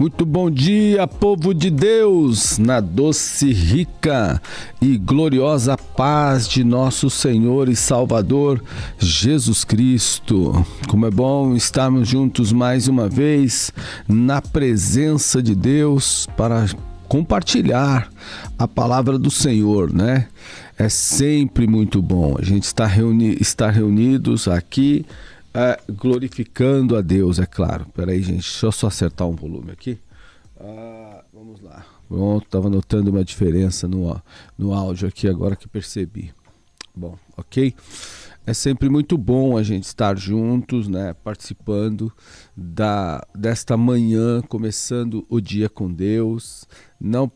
Muito bom dia, povo de Deus, na doce, rica e gloriosa paz de nosso Senhor e Salvador Jesus Cristo. Como é bom estarmos juntos mais uma vez na presença de Deus para compartilhar a palavra do Senhor, né? É sempre muito bom a gente estar reunidos aqui, glorificando a Deus, é claro. Peraí, gente, deixa eu só acertar um volume aqui. Vamos lá. Pronto, estava notando uma diferença no áudio aqui agora que percebi. Bom, ok? É sempre muito bom a gente estar juntos, né? Participando desta manhã, começando o dia com Deus. Não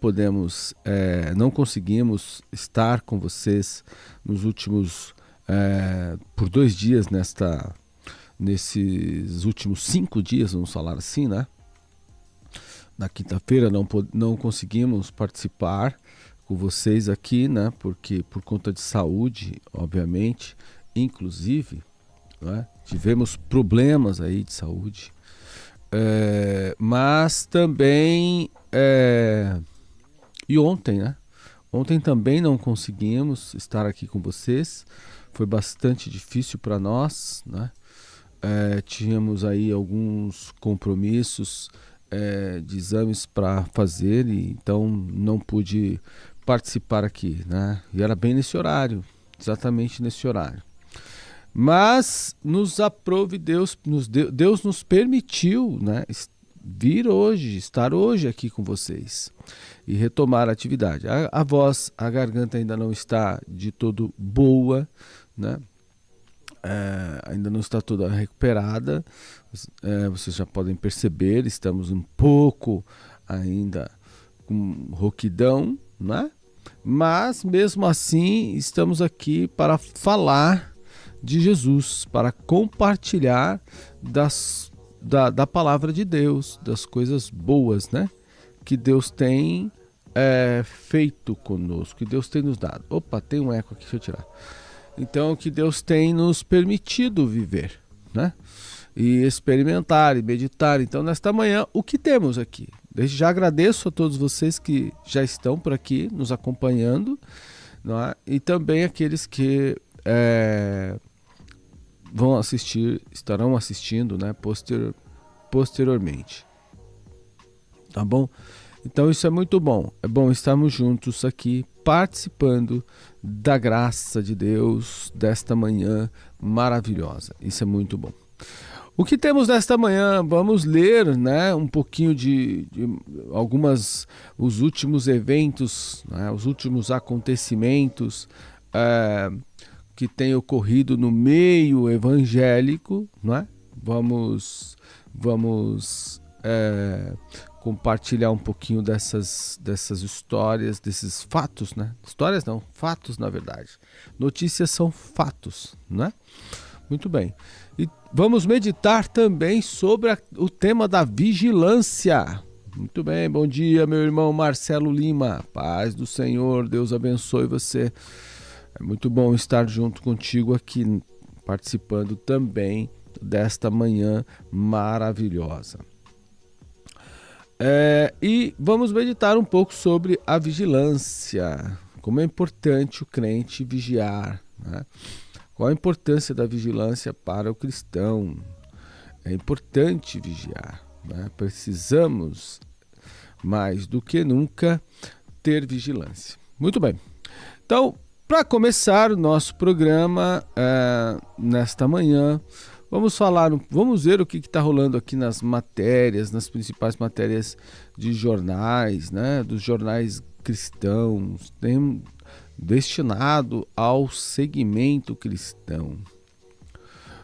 conseguimos estar com vocês nos últimos, por 2 dias nesses últimos 5 dias, vamos falar assim, né? Na quinta-feira não conseguimos participar com vocês aqui, né? Porque por conta de saúde, obviamente, inclusive, né? Tivemos problemas aí de saúde, mas também e ontem, né? Ontem também não conseguimos estar aqui com vocês, foi bastante difícil para nós, né? Tínhamos aí alguns compromissos de exames para fazer, e então não pude participar aqui, né? E era bem nesse horário, exatamente nesse horário. Mas nos aprove Deus, Deus nos permitiu, né, vir hoje, estar hoje aqui com vocês e retomar a atividade. A voz, a garganta ainda não está de todo boa, né? Ainda não está toda recuperada, vocês já podem perceber, estamos um pouco ainda com rouquidão, né? Mas mesmo assim estamos aqui para falar de Jesus, para compartilhar da palavra de Deus, das coisas boas, né? Que Deus tem feito conosco, que Deus tem nos dado. Opa, tem um eco aqui, deixa eu tirar. Então, que Deus tem nos permitido viver, né? E experimentar e meditar. Então, nesta manhã, o que temos aqui? Desde já agradeço a todos vocês que já estão por aqui nos acompanhando, não é? E também aqueles que estarão assistindo, né, posteriormente. Tá bom? Então isso é muito bom. É bom estarmos juntos aqui participando da graça de Deus desta manhã maravilhosa. Isso é muito bom. O que temos nesta manhã? Vamos ler, né, um pouquinho de os últimos eventos, né, os últimos acontecimentos que têm ocorrido no meio evangélico, né? Vamos compartilhar um pouquinho dessas histórias, desses fatos, né? Histórias não, fatos na verdade. Notícias são fatos, né? Muito bem. E vamos meditar também sobre o tema da vigilância. Muito bem, bom dia, meu irmão Marcelo Lima. Paz do Senhor, Deus abençoe você. É muito bom estar junto contigo aqui, participando também desta manhã maravilhosa. E vamos meditar um pouco sobre a vigilância, como é importante o crente vigiar, né? Qual a importância da vigilância para o cristão? É importante vigiar, né? Precisamos, mais do que nunca, ter vigilância. Muito bem, então, para começar o nosso programa nesta manhã, vamos ver o que está rolando aqui nas matérias, nas principais matérias de jornais, né? Dos jornais cristãos, destinado ao segmento cristão.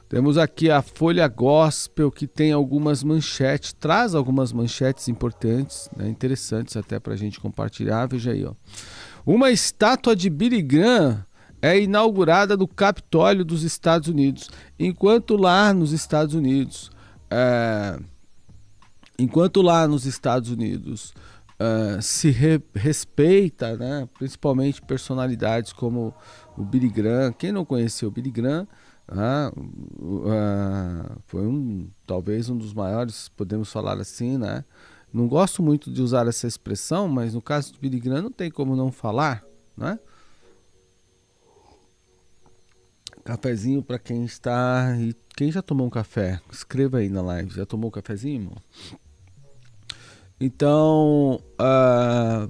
Temos aqui a Folha Gospel, que tem algumas manchetes, traz algumas manchetes importantes, né? Interessantes até para a gente compartilhar. Veja aí, ó. Uma estátua de Billy Graham é inaugurada no Capitólio dos Estados Unidos, enquanto lá nos Estados Unidos se respeita, né, principalmente personalidades como o Billy Graham. Quem não conheceu o Billy Graham, foi talvez um dos maiores, podemos falar assim, né, Não gosto muito de usar essa expressão, mas no caso de Billy Graham não tem como não falar, né? Cafezinho para quem está... E quem já tomou um café? Escreva aí na live. Já tomou um cafezinho, irmão? Então,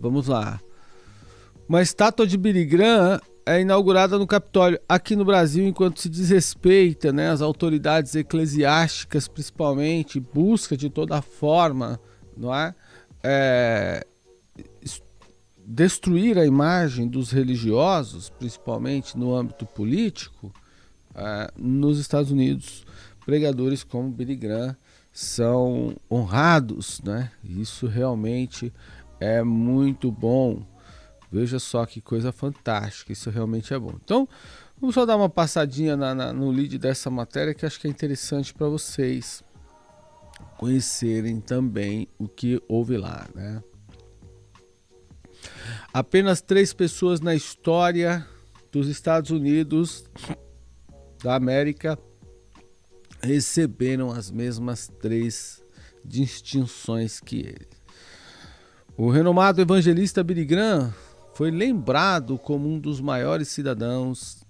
vamos lá. Uma estátua de Billy Graham é inaugurada no Capitólio. Aqui no Brasil, enquanto se desrespeita, né, as autoridades eclesiásticas, principalmente, busca de toda forma, não é? Destruir a imagem dos religiosos, principalmente no âmbito político, nos Estados Unidos, pregadores como Billy Graham são honrados, né? Isso realmente é muito bom. Veja só que coisa fantástica, isso realmente é bom. Então, vamos só dar uma passadinha no lead dessa matéria, que acho que é interessante para vocês conhecerem também o que houve lá, né? Apenas 3 pessoas na história dos Estados Unidos da América receberam as mesmas 3 distinções que ele. O renomado evangelista Billy Graham foi lembrado como um dos maiores cidadãos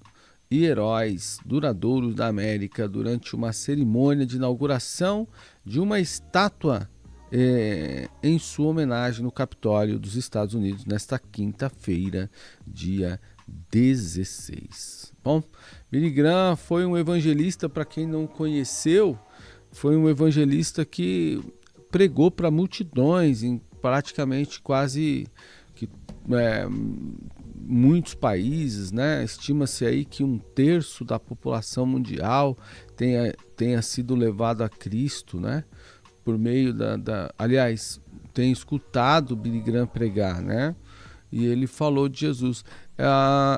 e heróis duradouros da América durante uma cerimônia de inauguração de uma estátua em sua homenagem no Capitólio dos Estados Unidos nesta quinta-feira, dia 16. Bom, Billy Graham foi um evangelista, para quem não conheceu, foi um evangelista que pregou para multidões em praticamente quase muitos países, né? Estima-se aí que 1/3 da população mundial tenha sido levado a Cristo, né? Por meio aliás, tem escutado Billy Graham pregar, né? E ele falou de Jesus.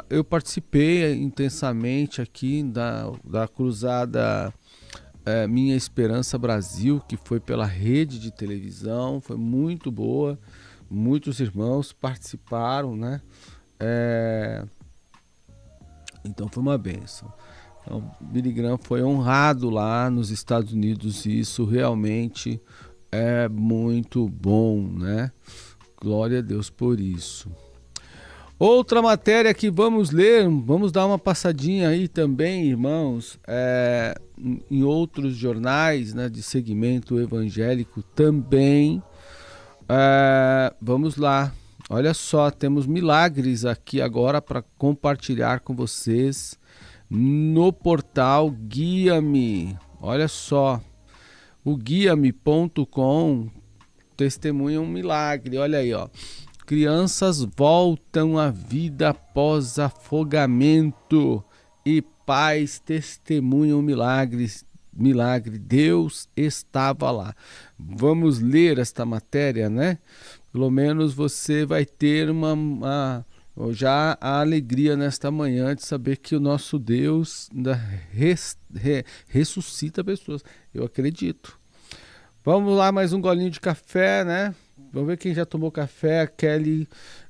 Eu participei intensamente aqui da cruzada Minha Esperança Brasil, que foi pela rede de televisão, foi muito boa, muitos irmãos participaram, né? Então foi uma bênção. Então, Billy Graham foi honrado lá nos Estados Unidos e isso realmente é muito bom, né? Glória a Deus por isso. Outra matéria que vamos ler, vamos dar uma passadinha aí também, irmãos, em outros jornais, né, de segmento evangélico também. Vamos lá. Olha só, temos milagres aqui agora para compartilhar com vocês no portal Guia-me. Olha só, o guiame.com testemunha um milagre. Olha aí, ó. Crianças voltam à vida após afogamento e pais testemunham milagres. Deus estava lá. Vamos ler esta matéria, né? Pelo menos você vai ter já a alegria nesta manhã de saber que o nosso Deus ainda ressuscita pessoas. Eu acredito. Vamos lá, mais um golinho de café, né? Vamos ver quem já tomou café.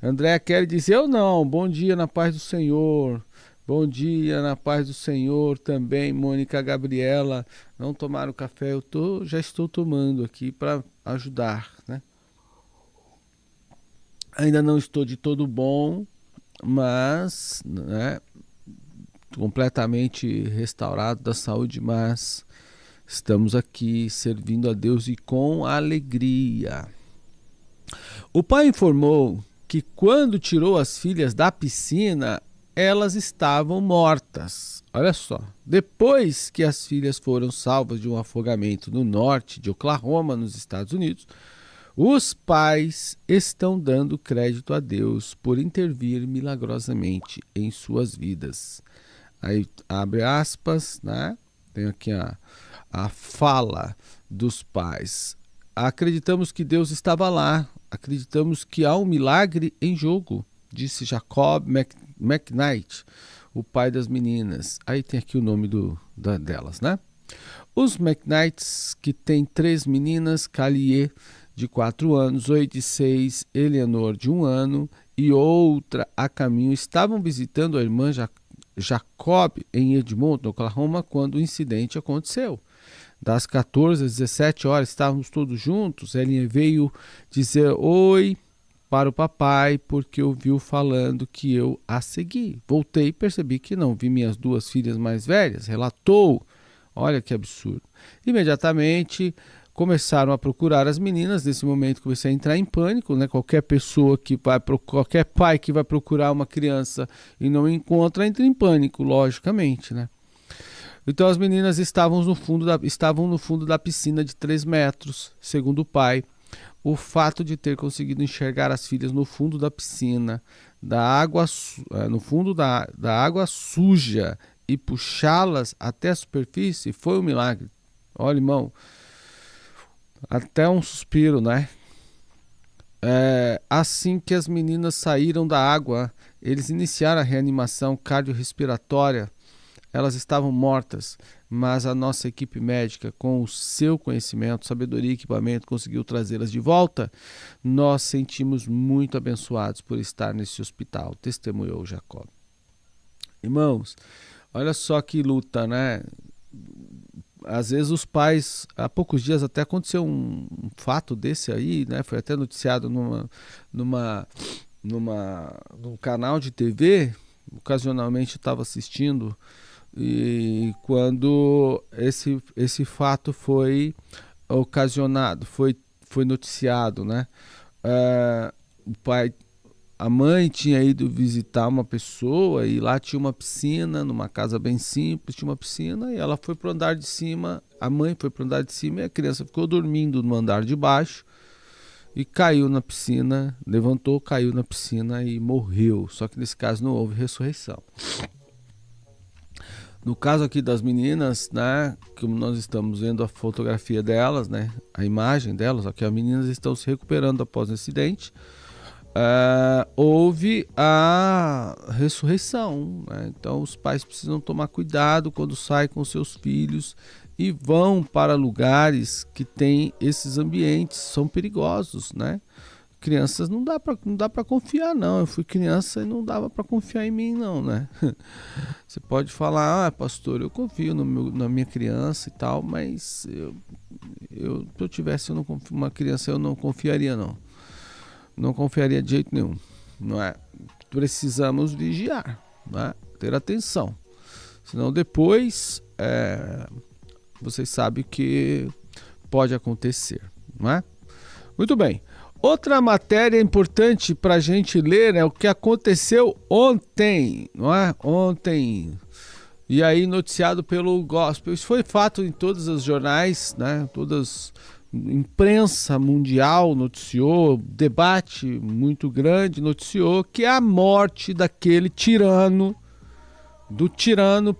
André Kelly diz, eu não. Bom dia na paz do Senhor. Bom dia na paz do Senhor também. Mônica Gabriela, não tomaram café? Já estou tomando aqui para ajudar, né? Ainda não estou de todo bom, mas, né, completamente restaurado da saúde, mas estamos aqui servindo a Deus e com alegria. O pai informou que quando tirou as filhas da piscina, elas estavam mortas. Olha só, depois que as filhas foram salvas de um afogamento no norte de Oklahoma, nos Estados Unidos, os pais estão dando crédito a Deus por intervir milagrosamente em suas vidas. Aí abre aspas, né? Tem aqui a fala dos pais. Acreditamos que Deus estava lá. Acreditamos que há um milagre em jogo, disse Jacob McKnight, o pai das meninas. Aí tem aqui o nome delas, né? Os McKnights, que têm 3 meninas, Kalie, de 4 anos, Zoe de 6, Eleanor de 1 ano e outra a caminho, estavam visitando a irmã Jacob em Edmonton, Oklahoma, quando o incidente aconteceu. das 14 às 17 horas, estávamos todos juntos. Elinha veio dizer oi para o papai porque ouviu falando que eu a segui. Voltei e percebi que não vi minhas 2 filhas mais velhas. Relatou. Olha que absurdo. Imediatamente começaram a procurar as meninas. Nesse momento comecei a entrar em pânico, né? Qualquer pai que vai procurar uma criança e não encontra entra em pânico, logicamente, né? Então as meninas estavam no fundo da piscina de 3 metros, segundo o pai. O fato de ter conseguido enxergar as filhas no fundo da piscina, no fundo da água suja, e puxá-las até a superfície foi um milagre. Olha, irmão, até um suspiro, né? Assim que as meninas saíram da água, eles iniciaram a reanimação cardiorrespiratória. Elas estavam mortas, mas a nossa equipe médica, com o seu conhecimento, sabedoria e equipamento, conseguiu trazê-las de volta. Nós sentimos muito abençoados por estar nesse hospital, testemunhou Jacob. Irmãos, olha só que luta, né? Às vezes os pais, há poucos dias até aconteceu um fato desse aí, né? Foi até noticiado num canal de TV, ocasionalmente estava assistindo, e quando esse fato foi ocasionado, foi noticiado, né? A mãe tinha ido visitar uma pessoa e lá tinha uma piscina, numa casa bem simples, tinha uma piscina, e ela foi para o andar de cima, a mãe foi para o andar de cima e a criança ficou dormindo no andar de baixo e caiu na piscina, levantou, caiu na piscina e morreu. Só que nesse caso não houve ressurreição. No caso aqui das meninas, né, como nós estamos vendo a fotografia delas, né, a imagem delas, aqui as meninas estão se recuperando após o acidente. Houve a ressurreição, né? Então os pais precisam tomar cuidado quando saem com seus filhos e vão para lugares que tem esses ambientes, são perigosos, né? Crianças não dá para confiar, não. Eu fui criança e não dava para confiar em mim, não, né? Você pode falar, pastor, eu confio na minha criança e tal, mas se eu tivesse uma criança, eu não confiaria, não. Não confiaria de jeito nenhum, não é? Precisamos vigiar, não é? Ter atenção, senão depois vocês sabem o que pode acontecer, não é? Muito bem. Outra matéria importante para a gente ler é o que aconteceu ontem, não é? Ontem, e aí noticiado pelo Gospel. Isso foi fato em todos os jornais, né? Imprensa mundial noticiou, debate muito grande noticiou que é a morte daquele tirano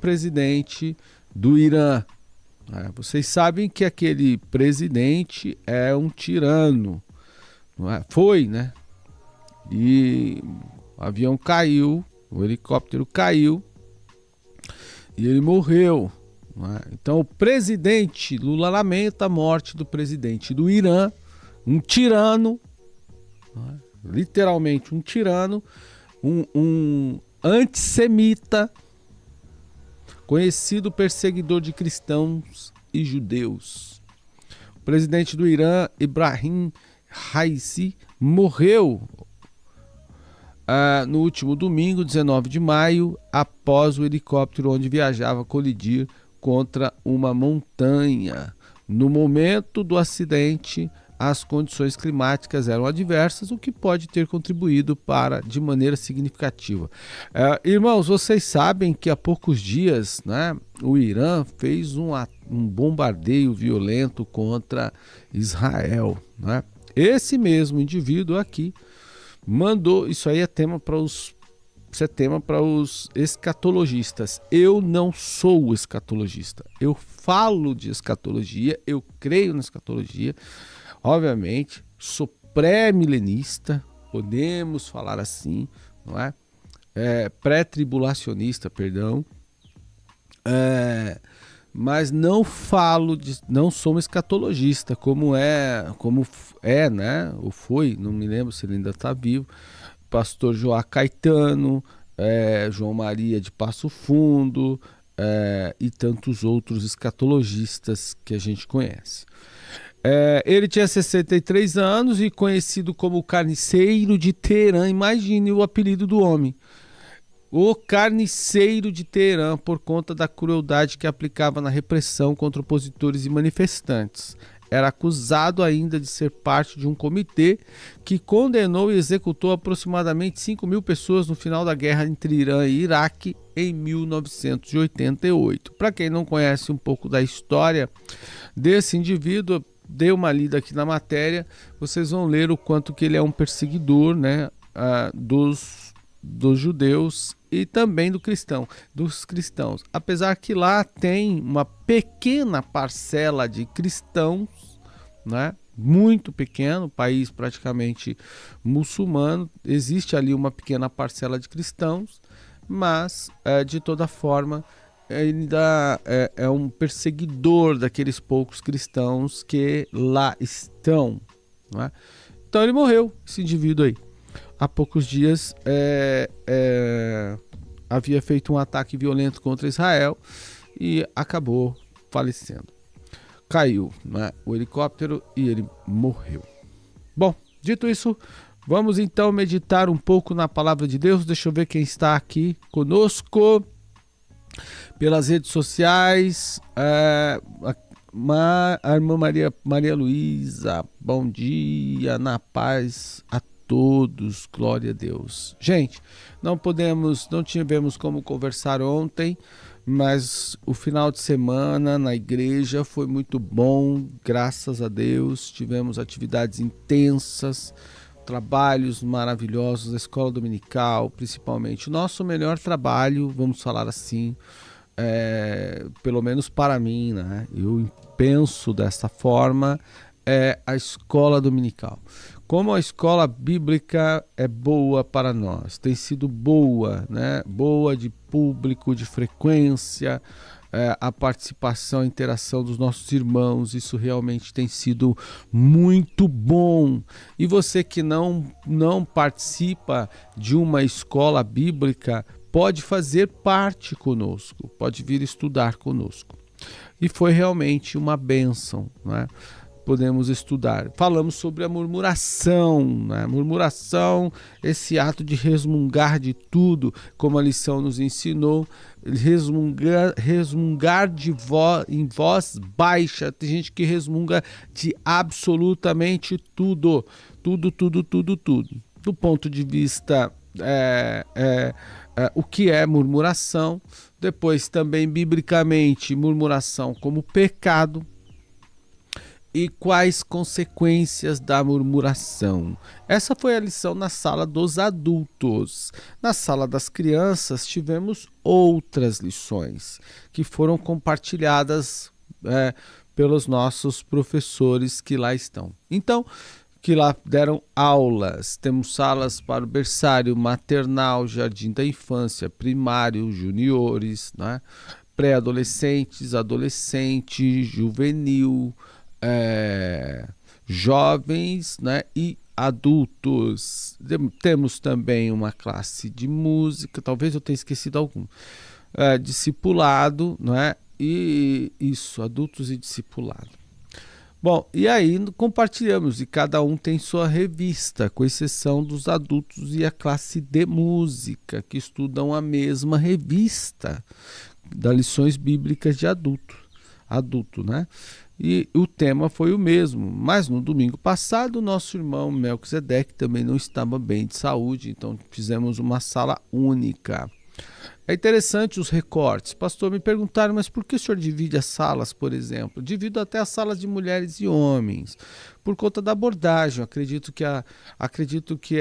presidente do Irã. Vocês sabem que aquele presidente é um tirano, não é? Foi, né? E o avião caiu, o helicóptero caiu e ele morreu. Então o presidente Lula lamenta a morte do presidente do Irã, um tirano, literalmente um tirano, um antissemita, conhecido perseguidor de cristãos e judeus. O presidente do Irã, Ibrahim Raisi, morreu no último domingo, 19 de maio, após o helicóptero onde viajava colidir contra uma montanha. No momento do acidente, as condições climáticas eram adversas, o que pode ter contribuído de maneira significativa. Irmãos, vocês sabem que há poucos dias, né, o Irã fez um bombardeio violento contra Israel, né? Esse mesmo indivíduo aqui mandou, isso aí é tema para os escatologistas. Eu não sou escatologista. Eu falo de escatologia, eu creio na escatologia. Obviamente, sou pré-milenista, podemos falar assim, não é? Pré-tribulacionista, perdão. Mas não sou um escatologista, como é, né? Ou foi, não me lembro se ele ainda está vivo. Pastor Joá Caetano, João Maria de Passo Fundo, e tantos outros escatologistas que a gente conhece. Ele tinha 63 anos e conhecido como o Carniceiro de Teherã. Imagine o apelido do homem. O Carniceiro de Teherã, por conta da crueldade que aplicava na repressão contra opositores e manifestantes. Era acusado ainda de ser parte de um comitê que condenou e executou aproximadamente 5.000 pessoas no final da guerra entre Irã e Iraque em 1988. Para quem não conhece um pouco da história desse indivíduo, dei uma lida aqui na matéria, vocês vão ler o quanto que ele é um perseguidor, né, dos judeus e também dos cristãos. Apesar que lá tem uma pequena parcela de cristãos, né, muito pequeno, país praticamente muçulmano, existe ali uma pequena parcela de cristãos, mas de toda forma ainda é um perseguidor daqueles poucos cristãos que lá estão, né? Então ele morreu, esse indivíduo aí. Há poucos dias havia feito um ataque violento contra Israel e acabou falecendo. Caiu, né, o helicóptero e ele morreu. Bom, dito isso, vamos então meditar um pouco na palavra de Deus. Deixa eu ver quem está aqui conosco pelas redes sociais. A irmã Maria Luísa, bom dia, na paz a todos, glória a Deus. Gente, não tivemos como conversar ontem, mas o final de semana na igreja foi muito bom, graças a Deus. Tivemos atividades intensas, trabalhos maravilhosos, a escola dominical, principalmente. O nosso melhor trabalho, vamos falar assim, pelo menos para mim, né? Eu penso dessa forma, é a escola dominical. Como a escola bíblica é boa para nós, tem sido boa, né? Boa de público, de frequência, a participação, a interação dos nossos irmãos, isso realmente tem sido muito bom. E você que não participa de uma escola bíblica, pode fazer parte conosco, pode vir estudar conosco. E foi realmente uma bênção, né? Podemos estudar. Falamos sobre a murmuração, né? Murmuração, esse ato de resmungar de tudo, como a lição nos ensinou, resmungar em voz baixa. Tem gente que resmunga de absolutamente tudo. Tudo. Do ponto de vista o que é murmuração, depois também biblicamente murmuração como pecado e quais consequências da murmuração. Essa foi a lição na sala dos adultos. Na sala das crianças tivemos outras lições que foram compartilhadas pelos nossos professores que lá estão. Então, que lá deram aulas. Temos salas para o berçário, maternal, jardim da infância, primário, juniores, né? Pré-adolescentes, adolescente, juvenil, jovens, né? E adultos. Temos também uma classe de música, talvez eu tenha esquecido algum. Discipulado, né? E isso, adultos e discipulado. Bom, e aí compartilhamos e cada um tem sua revista, com exceção dos adultos e a classe de música, que estudam a mesma revista das lições bíblicas de adulto, né? E o tema foi o mesmo, mas no domingo passado o nosso irmão Melquisedeque também não estava bem de saúde, então fizemos uma sala única. É interessante os recortes. Pastor, me perguntaram, mas por que o senhor divide as salas, por exemplo? Divido até as salas de mulheres e homens, por conta da abordagem. Acredito que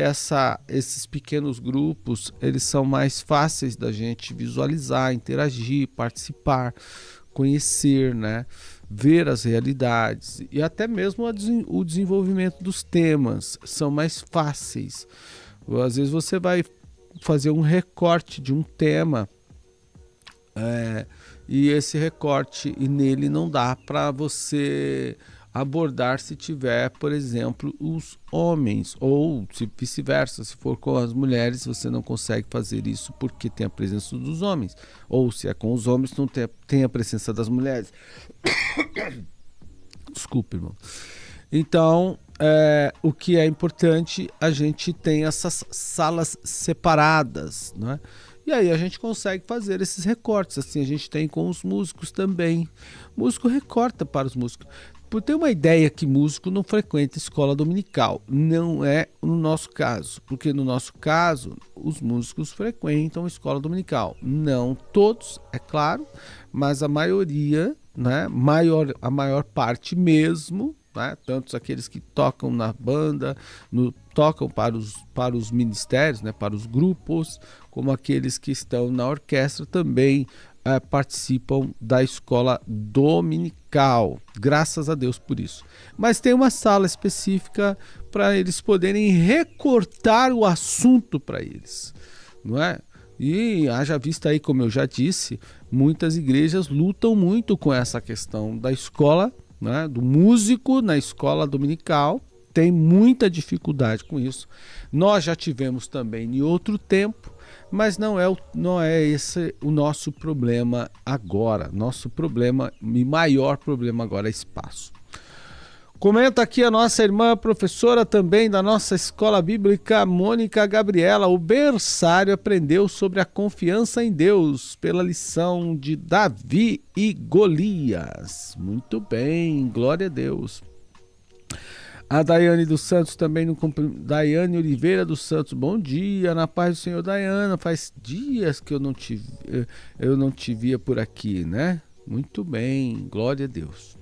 esses pequenos grupos, eles são mais fáceis da gente visualizar, interagir, participar, conhecer, né? Ver as realidades e até mesmo o desenvolvimento dos temas são mais fáceis. Às vezes você vai fazer um recorte de um tema e esse recorte, e nele não dá para você abordar se tiver, por exemplo, os homens, ou se vice-versa, se for com as mulheres, você não consegue fazer isso porque tem a presença dos homens, ou se é com os homens, não tem a presença das mulheres. Desculpe, irmão. Então, o que é importante, a gente tem essas salas separadas, né? E aí a gente consegue fazer esses recortes, assim a gente tem com os músicos também. O músico recorta para os músicos. Por ter uma ideia que músico não frequenta escola dominical, não é no nosso caso, porque no nosso caso os músicos frequentam escola dominical. Não todos, é claro, mas a maioria, né, a maior parte mesmo, né, tanto aqueles que tocam na banda, tocam para os ministérios, né, para os grupos, como aqueles que estão na orquestra também participam da escola dominical, graças a Deus por isso. Mas tem uma sala específica para eles poderem recortar o assunto para eles, não é? E haja vista aí, como eu já disse, muitas igrejas lutam muito com essa questão da escola, né, do músico na escola dominical, tem muita dificuldade com isso. Nós já tivemos também em outro tempo, mas não é esse o nosso problema agora. Nosso problema e maior problema agora é espaço. Comenta aqui a nossa irmã professora também da nossa escola bíblica, Mônica Gabriela. O berçário aprendeu sobre a confiança em Deus pela lição de Davi e Golias. Muito bem, glória a Deus. A Daiane dos Santos também, Daiane Oliveira dos Santos, bom dia, na paz do Senhor. Daiana, faz dias que eu não te via por aqui, né? Muito bem, glória a Deus.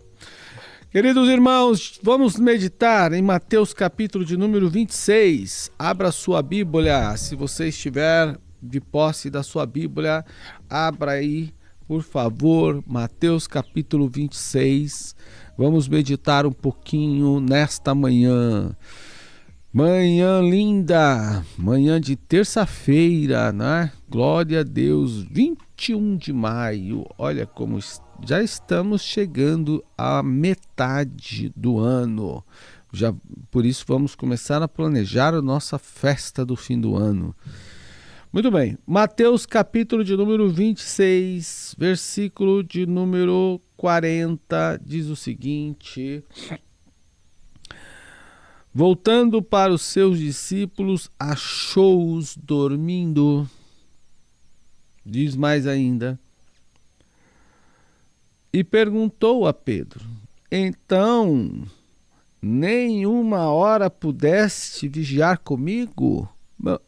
Queridos irmãos, vamos meditar em Mateus capítulo de número 26. Abra sua Bíblia, se você estiver de posse da sua Bíblia, abra aí, por favor, Mateus capítulo 26. Vamos meditar um pouquinho nesta manhã. Manhã linda, manhã de terça-feira, né? Glória a Deus, 21 de maio. Olha como já estamos chegando à metade do ano. Por isso vamos começar a planejar a nossa festa do fim do ano. Muito bem, Mateus capítulo de número 26, versículo de número 40, diz o seguinte: voltando para os seus discípulos, achou-os dormindo. Diz mais ainda: e perguntou a Pedro: então, nem uma hora pudeste vigiar comigo?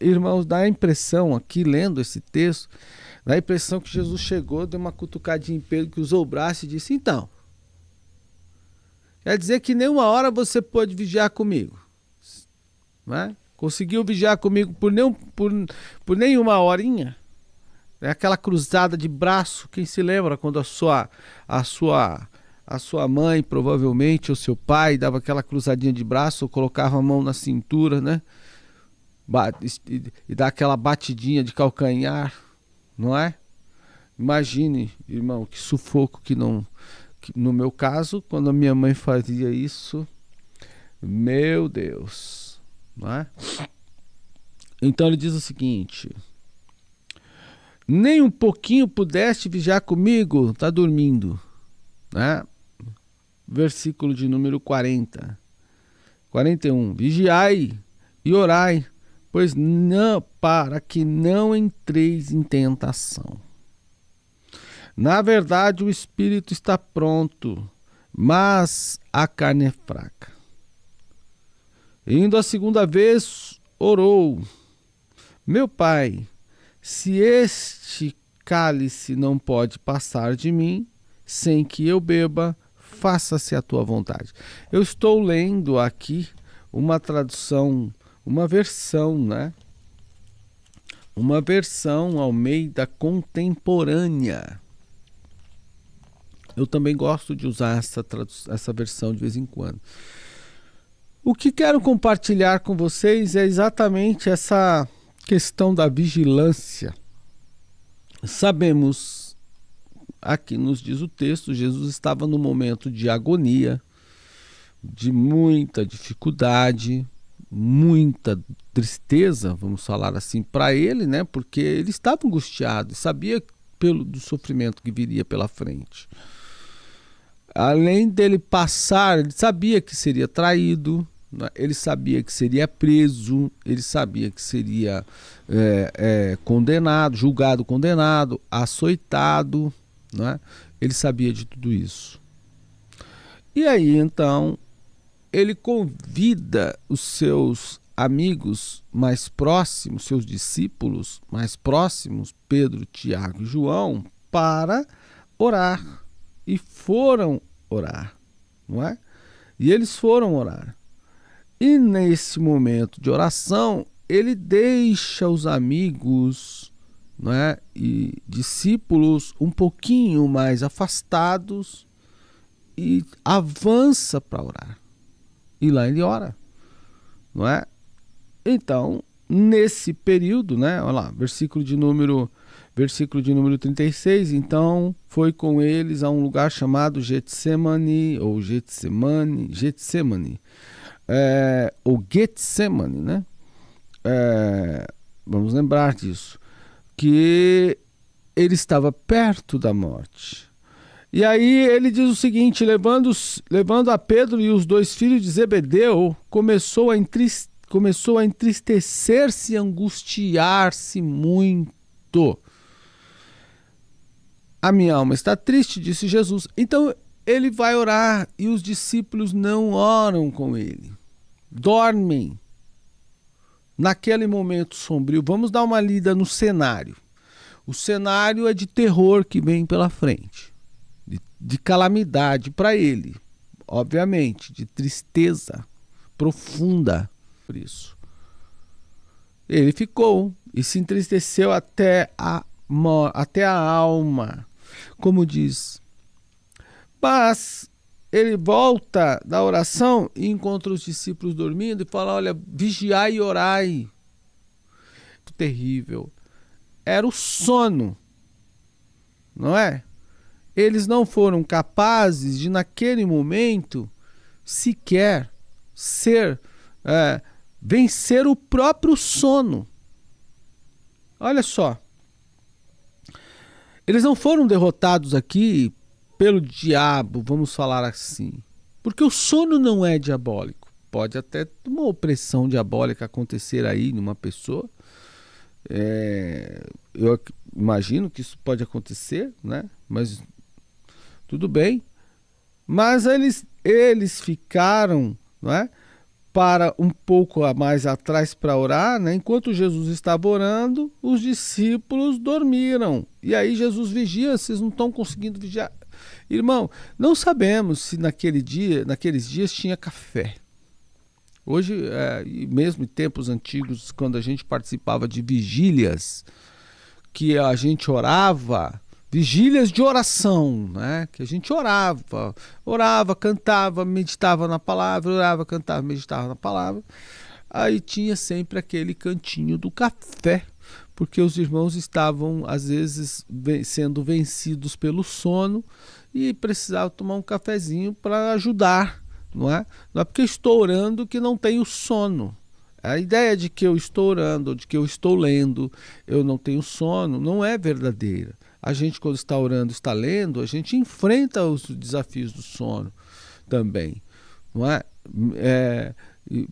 Irmãos, dá a impressão aqui, lendo esse texto, dá a impressão que Jesus chegou, deu uma cutucadinha em Pedro, que usou o braço e disse: então, quer dizer que nem uma hora você pôde vigiar comigo, né? Conseguiu vigiar comigo por nenhuma horinha? É aquela cruzada de braço, quem se lembra quando a sua mãe, provavelmente, ou seu pai, dava aquela cruzadinha de braço, ou colocava a mão na cintura, né? E dá aquela batidinha de calcanhar, não é? Imagine, irmão, que sufoco que no meu caso, quando a minha mãe fazia isso, meu Deus, não é? Então ele diz o seguinte: nem um pouquinho pudeste vigiar comigo, tá dormindo, né? Versículo de número 41, vigiai e orai, pois não, para que não entreis em tentação. Na verdade, o espírito está pronto, mas a carne é fraca. Indo a segunda vez, orou: meu pai, se este cálice não pode passar de mim, sem que eu beba, faça-se a tua vontade. Eu estou lendo aqui uma tradução, uma versão, né? Uma versão Almeida contemporânea. Eu também gosto de usar essa versão de vez em quando. O que quero compartilhar com vocês é exatamente essa questão da vigilância. Sabemos, aqui nos diz o texto, Jesus estava no momento de agonia, de muita dificuldade, muita tristeza, vamos falar assim, para ele, né? Porque ele estava angustiado e sabia do sofrimento que viria pela frente. Além dele passar, ele sabia que seria traído, né? Ele sabia que seria preso, ele sabia que seria condenado, julgado, condenado, açoitado, né? Ele sabia de tudo isso. E aí, então, ele convida os seus amigos mais próximos, seus discípulos mais próximos, Pedro, Tiago e João, para orar. E foram orar, não é? E eles foram orar. E nesse momento de oração, ele deixa os amigos, não é? E discípulos um pouquinho mais afastados e avança para orar. E lá ele ora, não é? Então, nesse período, né? Olha lá, versículo de número 36, então foi com eles a um lugar chamado Getsemane, ou Getsemane, ou Getsemane, né? Vamos lembrar disso, que ele estava perto da morte. E aí ele diz o seguinte, levando a Pedro e os dois filhos de Zebedeu, começou a entristecer-se e angustiar-se muito. A minha alma está triste, disse Jesus. Então ele vai orar e os discípulos não oram com ele. Dormem. Naquele momento sombrio, vamos dar uma lida no cenário. O cenário é de terror que vem pela frente. De calamidade para ele. Obviamente, de tristeza profunda por isso. Ele ficou e se entristeceu até a alma, como diz. Mas ele volta da oração e encontra os discípulos dormindo e fala, olha, vigiai e orai. Terrível. Era o sono, não é? Eles não foram capazes de, naquele momento, sequer vencer o próprio sono. Olha só. Eles não foram derrotados aqui pelo diabo, vamos falar assim. Porque o sono não é diabólico. Pode até uma opressão diabólica acontecer aí numa pessoa. Eu imagino que isso pode acontecer, né? Mas tudo bem. Mas eles ficaram, não é? Para um pouco mais atrás para orar, né? Enquanto Jesus estava orando, os discípulos dormiram. E aí Jesus vigia, vocês não estão conseguindo vigiar. Irmão, não sabemos se naqueles dias tinha café. Hoje, mesmo em tempos antigos, quando a gente participava de vigílias, que a gente orava, vigílias de oração, né? Que a gente orava, cantava, meditava na palavra, orava, cantava, meditava na palavra. Aí tinha sempre aquele cantinho do café, porque os irmãos estavam, às vezes, sendo vencidos pelo sono e precisavam tomar um cafezinho para ajudar, não é? Não é porque eu estou orando que não tenho sono. A ideia de que eu estou orando, de que eu estou lendo, eu não tenho sono, não é verdadeira. A gente, quando está orando, está lendo, a gente enfrenta os desafios do sono também, não é?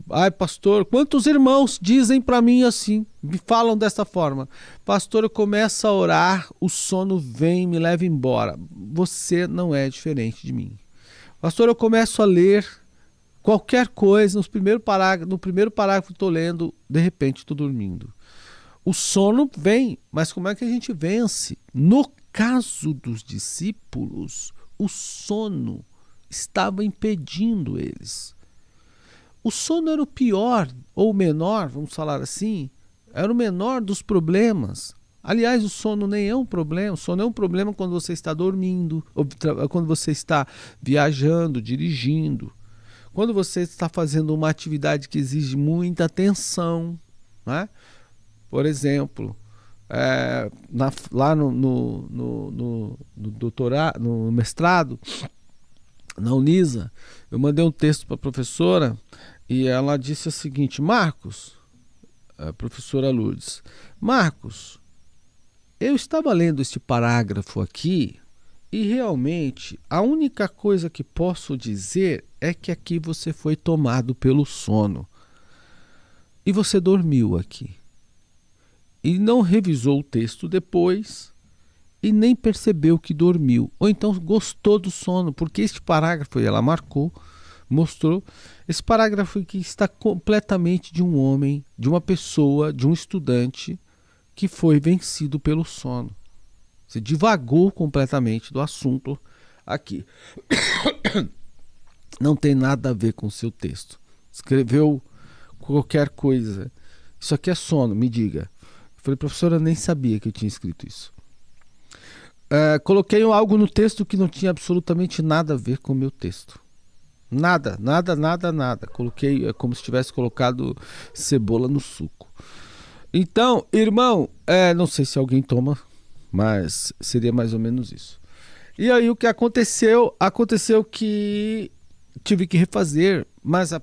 Ai, pastor, quantos irmãos dizem para mim assim, me falam dessa forma, pastor, eu começo a orar, o sono vem, me leva embora. Você não é diferente de mim. Pastor, eu começo a ler qualquer coisa, no primeiro parágrafo estou lendo, de repente estou dormindo. O sono vem, mas como é que a gente vence? No caso dos discípulos, o sono estava impedindo eles. O sono era o pior, ou o menor, vamos falar assim, era o menor dos problemas. Aliás, o sono nem é um problema. O sono é um problema quando você está dormindo, ou quando você está viajando, dirigindo. Quando você está fazendo uma atividade que exige muita atenção, né? Por exemplo, lá no doutorado, no mestrado, na Unisa, eu mandei um texto para a professora e ela disse o seguinte: Marcos, a professora Lourdes, Marcos, eu estava lendo este parágrafo aqui e realmente a única coisa que posso dizer é que aqui você foi tomado pelo sono e você dormiu aqui e não revisou o texto depois e nem percebeu que dormiu, ou então gostou do sono, porque este parágrafo, ela marcou, mostrou, esse parágrafo que está completamente de um homem, de uma pessoa, de um estudante que foi vencido pelo sono. Você divagou completamente do assunto aqui. Não tem nada a ver com o seu texto. Escreveu qualquer coisa. Isso aqui é sono, me diga. Eu falei, professora, eu nem sabia que eu tinha escrito isso. Coloquei algo no texto que não tinha absolutamente nada a ver com o meu texto. Nada. Coloquei como se tivesse colocado cebola no suco. Então, irmão, não sei se alguém toma, mas seria mais ou menos isso. E aí o que aconteceu? Aconteceu que tive que refazer, mas a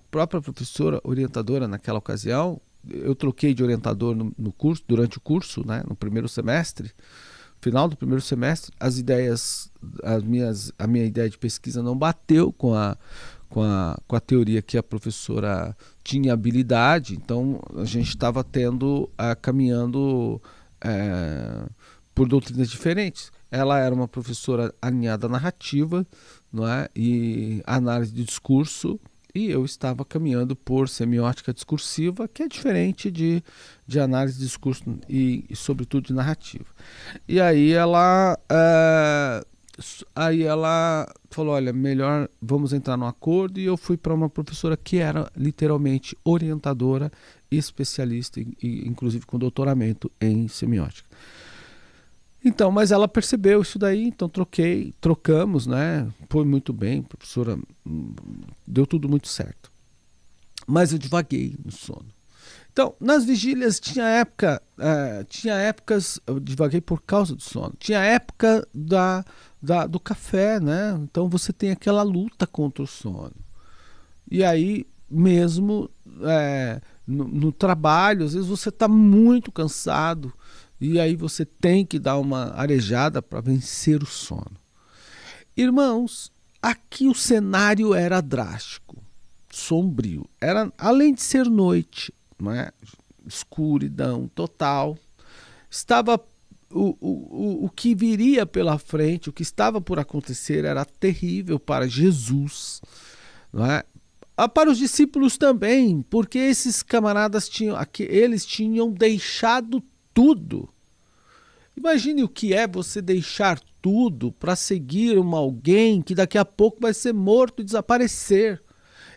própria professora orientadora naquela ocasião, eu troquei de orientador no curso, durante o curso, né, no primeiro semestre. Final do primeiro semestre, a minha ideia de pesquisa não bateu com a teoria que a professora tinha habilidade, então a gente estava caminhando por doutrinas diferentes. Ela era uma professora alinhada à narrativa, não é? E análise de discurso, e eu estava caminhando por semiótica discursiva, que é diferente de análise de discurso e sobretudo de narrativa. E aí ela falou, olha, melhor vamos entrar num acordo, e eu fui para uma professora que era literalmente orientadora e especialista, inclusive com doutoramento em semiótica. Então, mas ela percebeu isso daí, então trocamos, né? Foi muito bem, professora, deu tudo muito certo. Mas eu divaguei no sono. Então, nas vigílias tinha épocas, eu divaguei por causa do sono. Tinha época do café, né? Então você tem aquela luta contra o sono. E aí, mesmo no trabalho, às vezes você está muito cansado, e aí você tem que dar uma arejada para vencer o sono. Irmãos, aqui o cenário era drástico, sombrio. Além de ser noite, não é? Escuridão total. Estava o que viria pela frente, o que estava por acontecer era terrível para Jesus, não é? Para os discípulos também, porque esses camaradas eles tinham deixado tudo. Imagine o que é você deixar tudo para seguir alguém que daqui a pouco vai ser morto e desaparecer.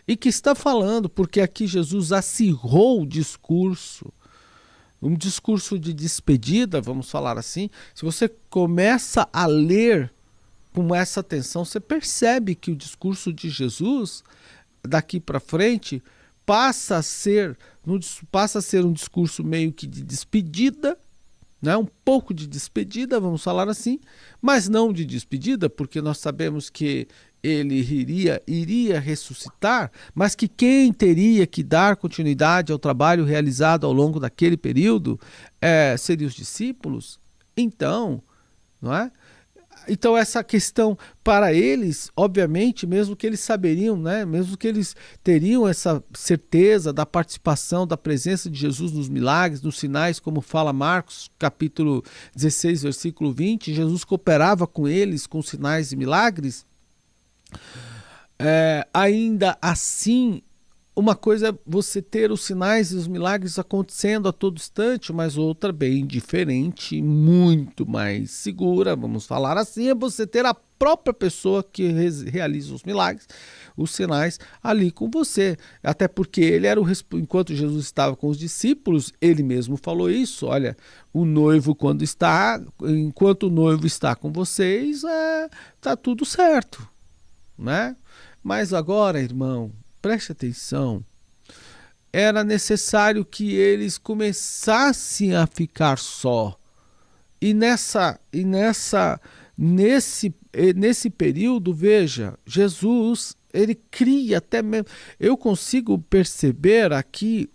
E que está falando, porque aqui Jesus acirrou o discurso, um discurso de despedida, vamos falar assim. Se você começa a ler com essa atenção, você percebe que o discurso de Jesus, daqui para frente, passa a ser um discurso meio que de despedida, né? Um pouco de despedida, vamos falar assim, mas não de despedida, porque nós sabemos que ele iria ressuscitar, mas que quem teria que dar continuidade ao trabalho realizado ao longo daquele período seriam os discípulos. Então, não é? Então essa questão para eles, obviamente, mesmo que eles saberiam, né, mesmo que eles teriam essa certeza da participação, da presença de Jesus nos milagres, nos sinais, como fala Marcos, capítulo 16, versículo 20, Jesus cooperava com eles com sinais e milagres. Ainda assim, uma coisa é você ter os sinais e os milagres acontecendo a todo instante, mas outra bem diferente, muito mais segura, vamos falar assim, é você ter a própria pessoa que realiza os milagres, os sinais ali com você. Até porque ele era enquanto Jesus estava com os discípulos, ele mesmo falou isso, olha, enquanto o noivo está com vocês, tá tudo certo, né? Mas agora, irmão, preste atenção, era necessário que eles começassem a ficar só. E nessa Nesse período, veja, Jesus, ele cria até mesmo. Eu consigo perceber aqui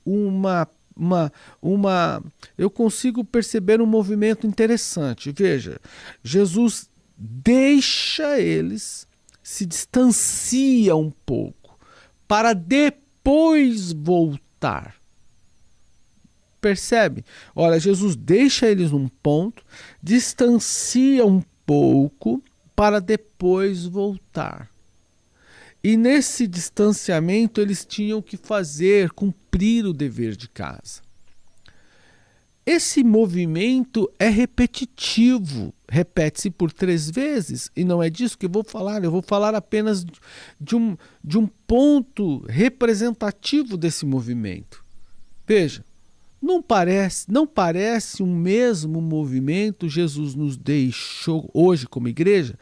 eu consigo perceber um movimento interessante. Veja, Jesus deixa eles, se distancia um pouco, para depois voltar. Percebe? Olha, Jesus deixa eles num ponto, distancia um pouco para depois voltar. E nesse distanciamento eles tinham que cumprir o dever de casa. Esse movimento é repetitivo, repete-se por 3 vezes, e não é disso que eu vou falar apenas de um ponto representativo desse movimento. Veja, não parece um mesmo movimento Jesus nos deixou hoje como igreja?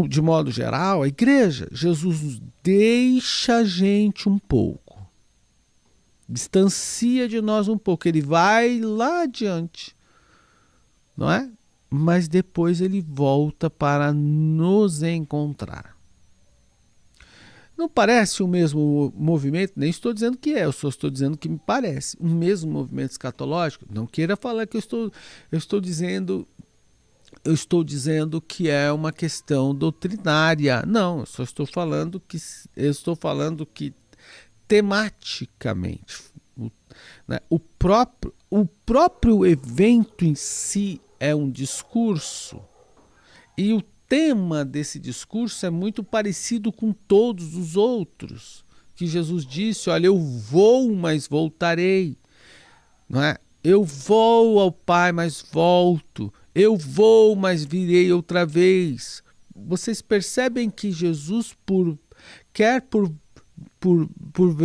De modo geral, a igreja, Jesus nos deixa a gente um pouco. Distancia de nós um pouco. Ele vai lá adiante, não é? Mas depois ele volta para nos encontrar. Não parece o mesmo movimento? Nem estou dizendo que é, eu só estou dizendo que me parece. O mesmo movimento escatológico? Não queira falar que eu estou dizendo que é uma questão doutrinária. Não, eu só estou falando que tematicamente, né, o próprio evento em si é um discurso, e o tema desse discurso é muito parecido com todos os outros, que Jesus disse: olha, eu vou, mas voltarei, não é? Eu vou ao Pai, mas volto. Eu vou, mas virei outra vez. Vocês percebem que Jesus, quer por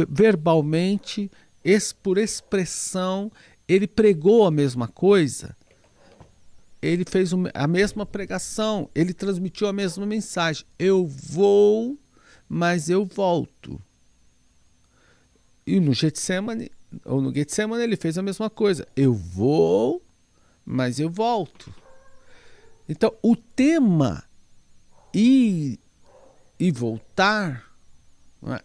verbalmente, por expressão, ele pregou a mesma coisa. Ele fez a mesma pregação, ele transmitiu a mesma mensagem. Eu vou, mas eu volto. E no Getsemane ele fez a mesma coisa. Eu vou, mas eu volto. Então, o tema ir e voltar, não é,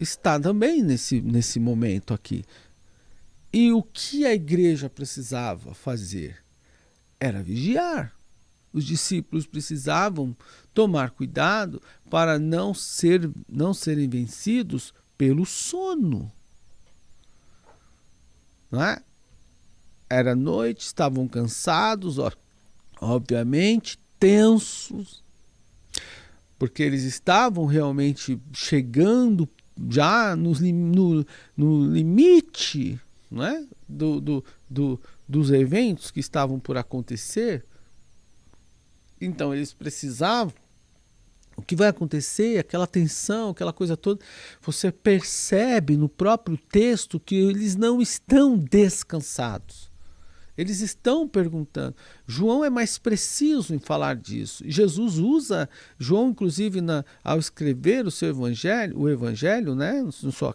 está também nesse momento aqui. E o que a igreja precisava fazer? Era vigiar. Os discípulos precisavam tomar cuidado para não serem vencidos pelo sono. Não é? Era noite, estavam cansados, obviamente tensos, porque eles estavam realmente chegando já no limite, não é? dos eventos que estavam por acontecer. Então eles precisavam. O que vai acontecer, aquela tensão, aquela coisa toda, você percebe no próprio texto que eles não estão descansados. Eles estão perguntando. João é mais preciso em falar disso. Jesus usa, João inclusive ao escrever o evangelho, né,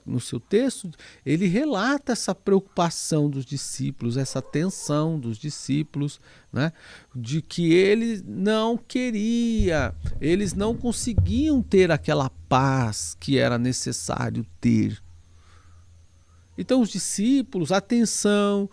no seu texto, ele relata essa preocupação dos discípulos, essa tensão dos discípulos, né, de que eles não conseguiam ter aquela paz que era necessário ter. Então os discípulos, a tensão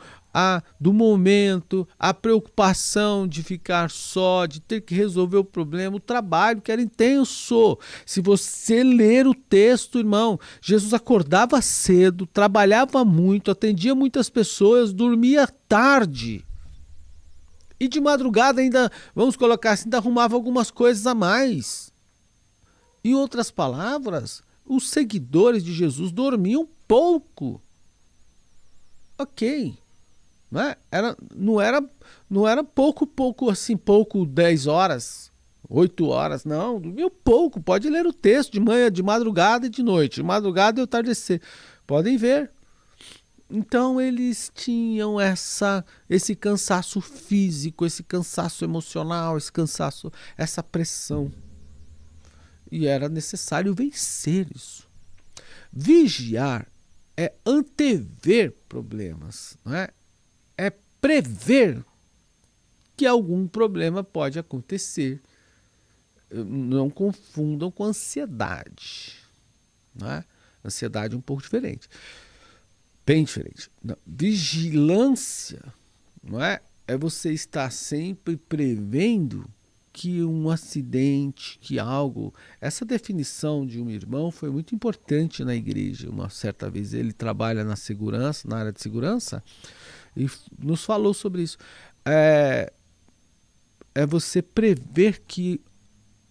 do momento, a preocupação de ficar só, de ter que resolver o problema, o trabalho que era intenso. Se você ler o texto, irmão, Jesus acordava cedo, trabalhava muito, atendia muitas pessoas, dormia tarde. E de madrugada ainda, vamos colocar assim, ainda arrumava algumas coisas a mais. Em outras palavras, os seguidores de Jesus dormiam pouco. Ok. Não era pouco assim, pouco 10 horas, 8 horas, não, dormiu pouco. Pode ler o texto de manhã, de madrugada e de noite, de madrugada e entardecer, podem ver. Então eles tinham esse cansaço físico, esse cansaço emocional, essa pressão, e era necessário vencer isso. Vigiar é antever problemas, não é? É prever que algum problema pode acontecer. Não confundam com ansiedade, né? Ansiedade é um pouco diferente, bem diferente. Não, vigilância, não é? É você estar sempre prevendo que um acidente, que algo... Essa definição de um irmão foi muito importante na igreja. Uma certa vez ele trabalha na segurança, na área de segurança, e nos falou sobre isso. É você prever que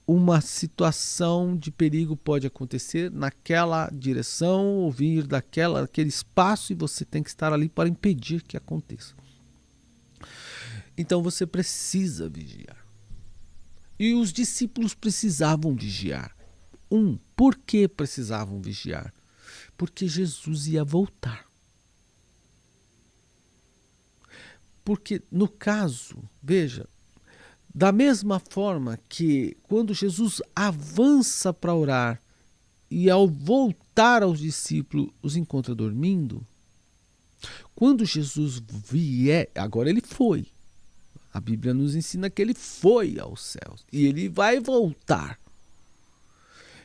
uma situação de perigo pode acontecer naquela direção ou vir daquele espaço, e você tem que estar ali para impedir que aconteça. Então você precisa vigiar. E os discípulos precisavam vigiar. Por que precisavam vigiar? Porque Jesus ia voltar. Porque no caso, veja, da mesma forma que quando Jesus avança para orar e ao voltar aos discípulos os encontra dormindo, quando Jesus vier, agora ele foi. A Bíblia nos ensina que ele foi aos céus e ele vai voltar.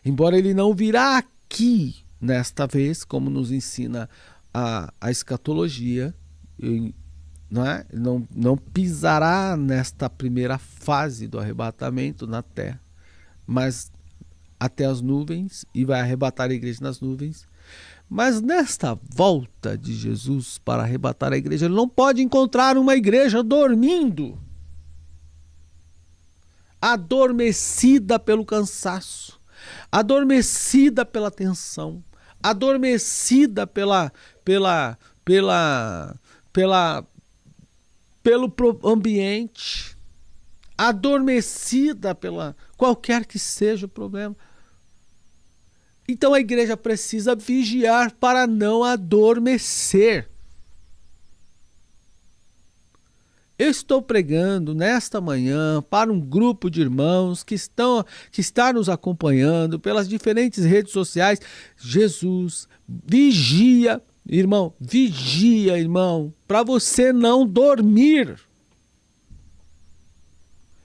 Embora ele não virá aqui nesta vez, como nos ensina a escatologia, não pisará nesta primeira fase do arrebatamento na terra, mas até as nuvens, e vai arrebatar a igreja nas nuvens. Mas nesta volta de Jesus para arrebatar a igreja, ele não pode encontrar uma igreja dormindo, adormecida pelo cansaço, adormecida pela tensão, adormecida pelo ambiente, adormecida pela qualquer que seja o problema. Então a igreja precisa vigiar para não adormecer. Eu estou pregando nesta manhã para um grupo de irmãos que está nos acompanhando pelas diferentes redes sociais. Jesus, vigia, irmão, para você não dormir.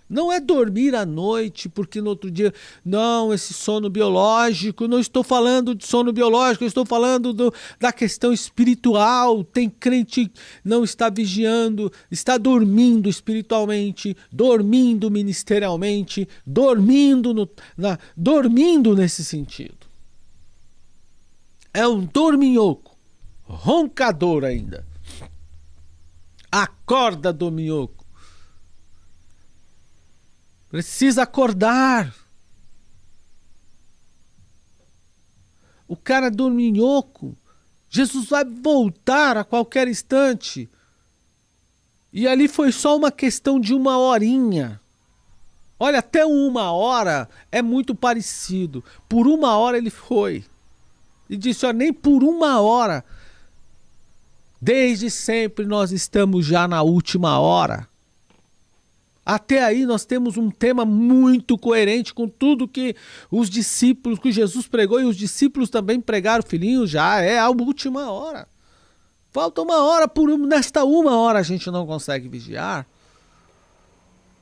Não é dormir à noite, porque no outro dia, não, esse sono biológico, não estou falando de sono biológico, eu estou falando da questão espiritual. Tem crente que não está vigiando, está dormindo espiritualmente, dormindo ministerialmente, dormindo nesse sentido. É um dorminhoco, roncador ainda. Acorda, dorminhoco. Precisa acordar. O cara dorminhoco. Jesus vai voltar a qualquer instante. E ali foi só uma questão de 1 horinha. Olha, até 1 hora é muito parecido. Por 1 hora ele foi. E disse, ó, nem por 1 hora. Desde sempre nós estamos já na última hora. Até aí nós temos um tema muito coerente com tudo que os discípulos, que Jesus pregou, e os discípulos também pregaram, filhinho, já é a última hora. Falta 1 hora, nesta 1 hora a gente não consegue vigiar.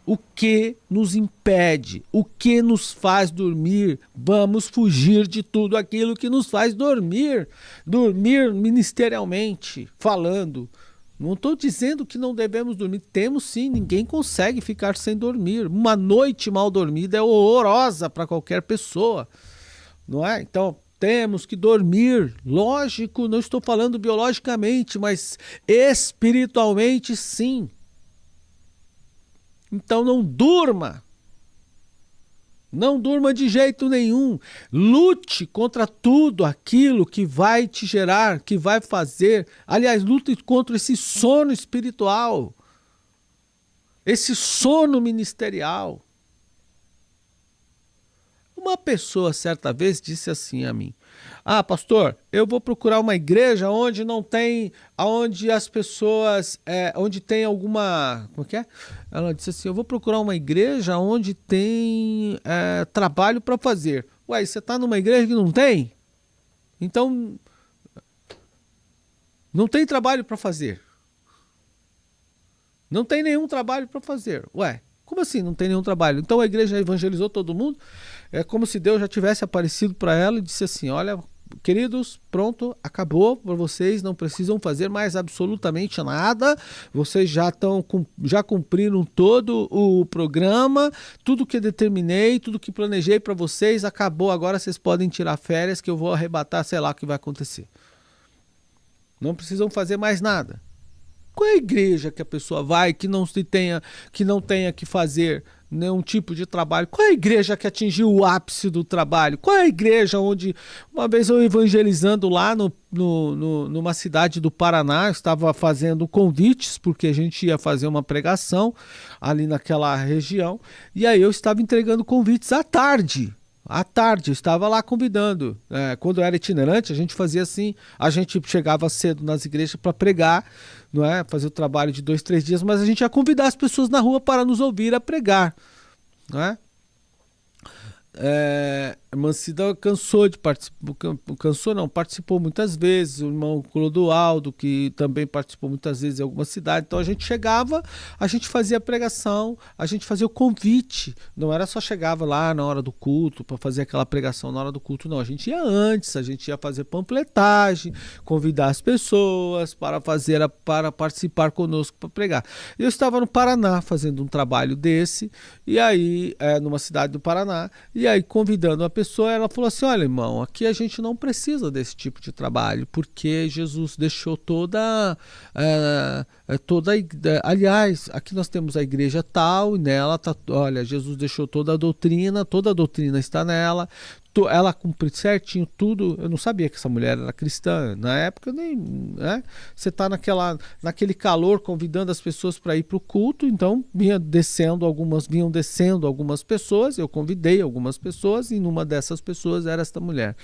O que nos impede? O que nos faz dormir? Vamos fugir de tudo aquilo que nos faz dormir. Dormir ministerialmente, falando. Não estou dizendo que não devemos dormir. Temos sim, ninguém consegue ficar sem dormir. Uma noite mal dormida é horrorosa para qualquer pessoa, não é? Então, temos que dormir. Lógico, não estou falando biologicamente, mas espiritualmente sim. Então não durma. Não durma de jeito nenhum. Lute contra tudo aquilo que vai te gerar, que vai fazer. Aliás, lute contra esse sono espiritual. Esse sono ministerial. Uma pessoa certa vez disse assim a mim: ah, pastor, eu vou procurar uma igreja onde não tem, onde as pessoas, onde tem alguma, como que é? Ela disse assim, eu vou procurar uma igreja onde tem trabalho para fazer. Ué, você está numa igreja que não tem? Então, não tem trabalho para fazer. Não tem nenhum trabalho para fazer. Ué, como assim não tem nenhum trabalho? Então a igreja evangelizou todo mundo? É como se Deus já tivesse aparecido para ela e disse assim, olha, queridos, pronto, acabou para vocês, não precisam fazer mais absolutamente nada, vocês já cumpriram todo o programa, tudo que determinei, tudo que planejei para vocês, acabou, agora vocês podem tirar férias que eu vou arrebatar, sei lá o que vai acontecer. Não precisam fazer mais nada. Qual é a igreja que a pessoa vai que não tenha que fazer nenhum tipo de trabalho? Qual é a igreja que atingiu o ápice do trabalho? Qual é a igreja onde, uma vez eu evangelizando lá numa cidade do Paraná, eu estava fazendo convites, porque a gente ia fazer uma pregação ali naquela região, e aí eu estava entregando convites à tarde. À tarde, eu estava lá convidando. Quando eu era itinerante, a gente fazia assim, a gente chegava cedo nas igrejas para pregar, não é? Fazer o trabalho de 2, 3 dias, mas a gente ia convidar as pessoas na rua para nos ouvir a pregar, não é? Mancida cansou de participar, participou muitas vezes, o irmão Clodoaldo, que também participou muitas vezes em alguma cidade. Então a gente chegava, a gente fazia a pregação, a gente fazia o convite, não era só chegava lá na hora do culto para fazer aquela pregação na hora do culto, não, a gente ia antes, a gente ia fazer panfletagem, convidar as pessoas para participar conosco para pregar. Eu estava no Paraná fazendo um trabalho desse, e aí numa cidade do Paraná, e aí convidando a pessoa, ela falou assim, olha irmão, aqui a gente não precisa desse tipo de trabalho, porque Jesus deixou aliás, aqui nós temos a igreja tal, e nela tá, olha, Jesus deixou toda a doutrina está nela, ela cumpre certinho tudo. Eu não sabia que essa mulher era cristã na época, nem, né? Você está naquele calor convidando as pessoas para ir para o culto, então vinham descendo algumas pessoas, eu convidei algumas pessoas e numa dessas pessoas era esta mulher.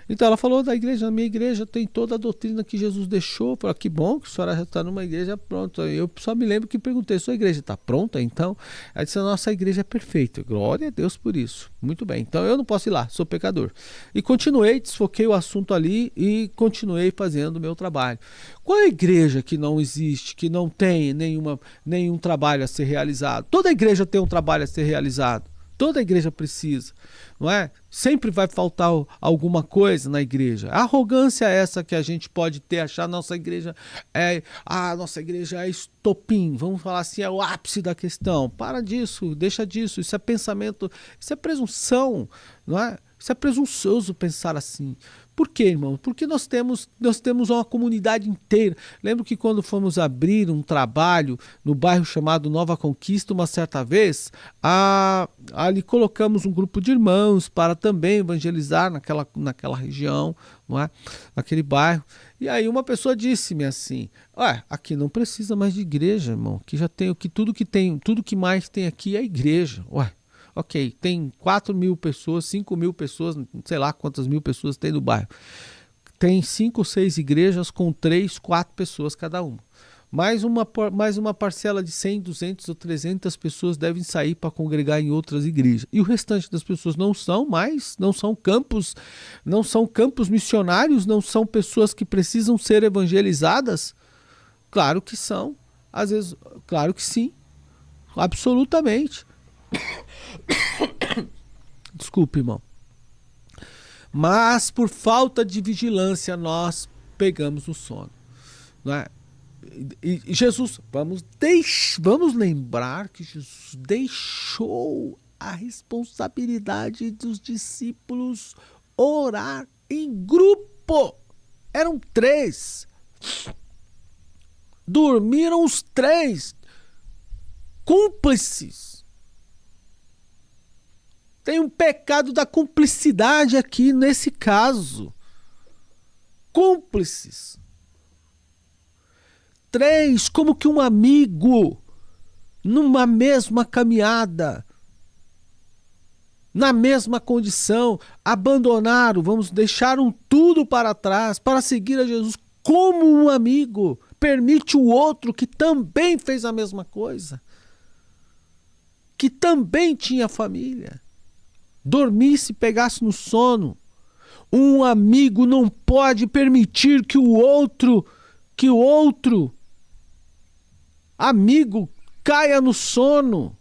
Então ela falou da igreja, na minha igreja tem toda a doutrina que Jesus deixou. Eu falei, que bom que a senhora já está numa igreja pronta. Eu só me lembro que perguntei, sua igreja está pronta? Então, ela disse, a nossa igreja é perfeita. Glória a Deus por isso. Muito bem, então eu não posso ir lá, sou pecador. E continuei, desfoquei o assunto ali e continuei fazendo o meu trabalho. Qual é a igreja que não existe, que não tem nenhum trabalho a ser realizado? Toda igreja tem um trabalho a ser realizado. Toda igreja precisa, não é? Sempre vai faltar alguma coisa na igreja. A arrogância é essa que a gente pode ter, achar a nossa igreja é estopim, vamos falar assim, é o ápice da questão. Para disso, deixa disso, isso é pensamento, isso é presunção, não é? Isso é presunçoso pensar assim. Por quê, irmão? Porque nós temos uma comunidade inteira. Lembro que quando fomos abrir um trabalho no bairro chamado Nova Conquista, uma certa vez, ali colocamos um grupo de irmãos para também evangelizar naquela região, não é? Naquele bairro. E aí uma pessoa disse-me assim, aqui não precisa mais de igreja, irmão. Aqui já tem tudo que mais tem aqui é igreja. Ok, tem 4.000 pessoas, 5.000 pessoas, sei lá quantas mil pessoas tem no bairro. Tem 5 ou 6 igrejas com 3, 4 pessoas cada uma. Mais uma parcela de 100, 200 ou 300 pessoas devem sair para congregar em outras igrejas. E o restante das pessoas não são campos missionários, não são pessoas que precisam ser evangelizadas? Claro que são. Às vezes, claro que sim. Absolutamente. Desculpe, irmão. Mas por falta de vigilância nós pegamos o sono, não é? E Jesus, vamos lembrar que Jesus deixou a responsabilidade dos discípulos orar em grupo. Eram 3. Dormiram os 3 cúmplices. Tem um pecado da cumplicidade aqui nesse caso. Cúmplices. 3, como que um amigo, numa mesma caminhada, na mesma condição, abandonaram, deixaram tudo para trás para seguir a Jesus. Como um amigo permite o outro que também fez a mesma coisa, que também tinha família, dormisse, pegasse no sono. Um amigo não pode permitir que o outro Amigo, caia no sono.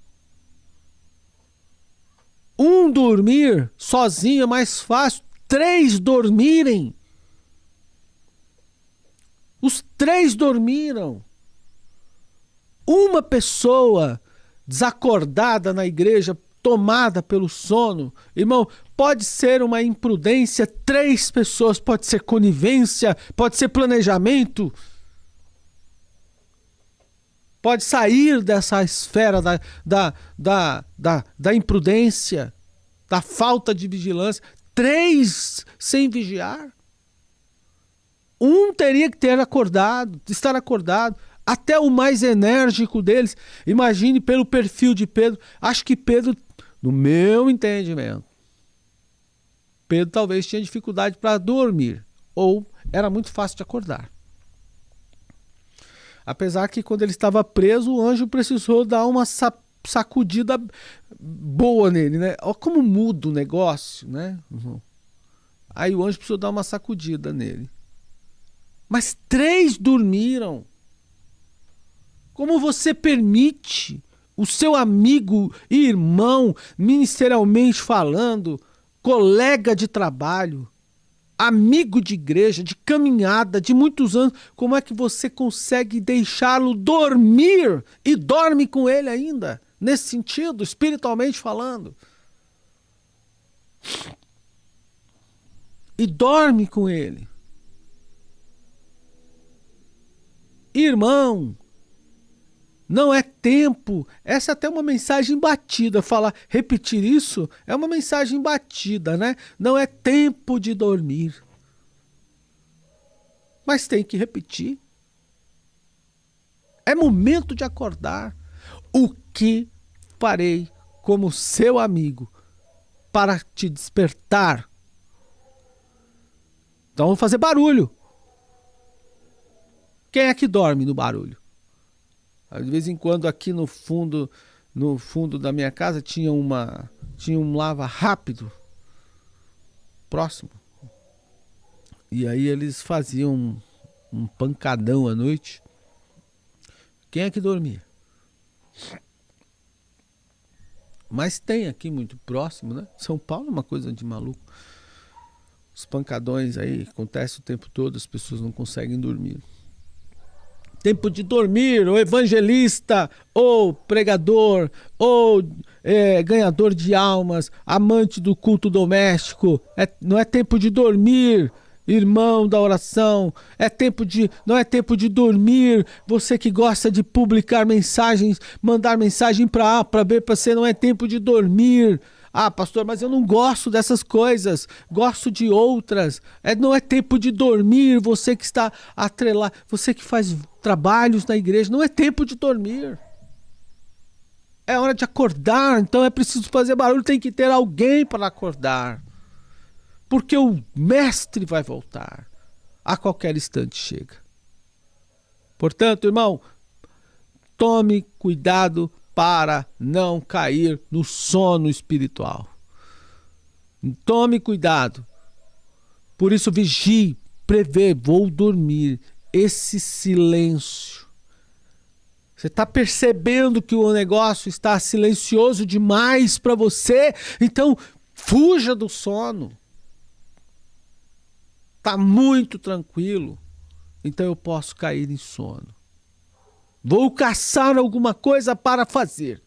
Um dormir sozinho é mais fácil. 3 dormirem. Os 3 dormiram. Uma pessoa desacordada na igreja, tomada pelo sono, irmão, pode ser uma imprudência. 3 pessoas, pode ser conivência, pode ser planejamento. Pode sair dessa esfera da imprudência, da falta de vigilância. 3 sem vigiar. Um teria que ter acordado, estar acordado. Até o mais enérgico deles. Imagine pelo perfil de Pedro. Acho que Pedro, no meu entendimento, Pedro talvez tinha dificuldade para dormir. Ou era muito fácil de acordar. Apesar que quando ele estava preso, o anjo precisou dar uma sacudida boa nele, né? Olha como muda o negócio, né? Aí o anjo precisou dar uma sacudida nele. Mas 3 dormiram. Como você permite o seu amigo e irmão, ministerialmente falando, colega de trabalho, amigo de igreja, de caminhada, de muitos anos, como é que você consegue deixá-lo dormir e dorme com ele ainda? Nesse sentido, espiritualmente falando. E dorme com ele. Irmão, não é tempo. Essa é até uma mensagem batida. Repetir isso é uma mensagem batida, né? Não é tempo de dormir. Mas tem que repetir. É momento de acordar. O que farei como seu amigo para te despertar? Então vamos fazer barulho. Quem é que dorme no barulho? De vez em quando aqui no fundo da minha casa tinha um lava rápido próximo. E aí eles faziam um pancadão à noite. Quem é que dormia? Mas tem aqui muito próximo, né? São Paulo é uma coisa de maluco. Os pancadões aí acontecem o tempo todo, as pessoas não conseguem dormir. Tempo de dormir, ou evangelista, ou pregador, ou ganhador de almas, amante do culto doméstico. Não é tempo de dormir, irmão da oração. Não é tempo de dormir. Você que gosta de publicar mensagens, mandar mensagem para A, para B, para C, não é tempo de dormir. Ah, pastor, mas eu não gosto dessas coisas, gosto de outras. Não é tempo de dormir, você que está atrelado, você que faz trabalhos na igreja, não é tempo de dormir. É hora de acordar, então é preciso fazer barulho, tem que ter alguém para acordar. Porque o mestre vai voltar, a qualquer instante chega. Portanto, irmão, tome cuidado para não cair no sono espiritual. Tome cuidado. Por isso vigie, prevê, vou dormir. Esse silêncio. Você está percebendo que o negócio está silencioso demais para você? Então, fuja do sono. Está muito tranquilo. Então eu posso cair em sono. Vou caçar alguma coisa para fazer.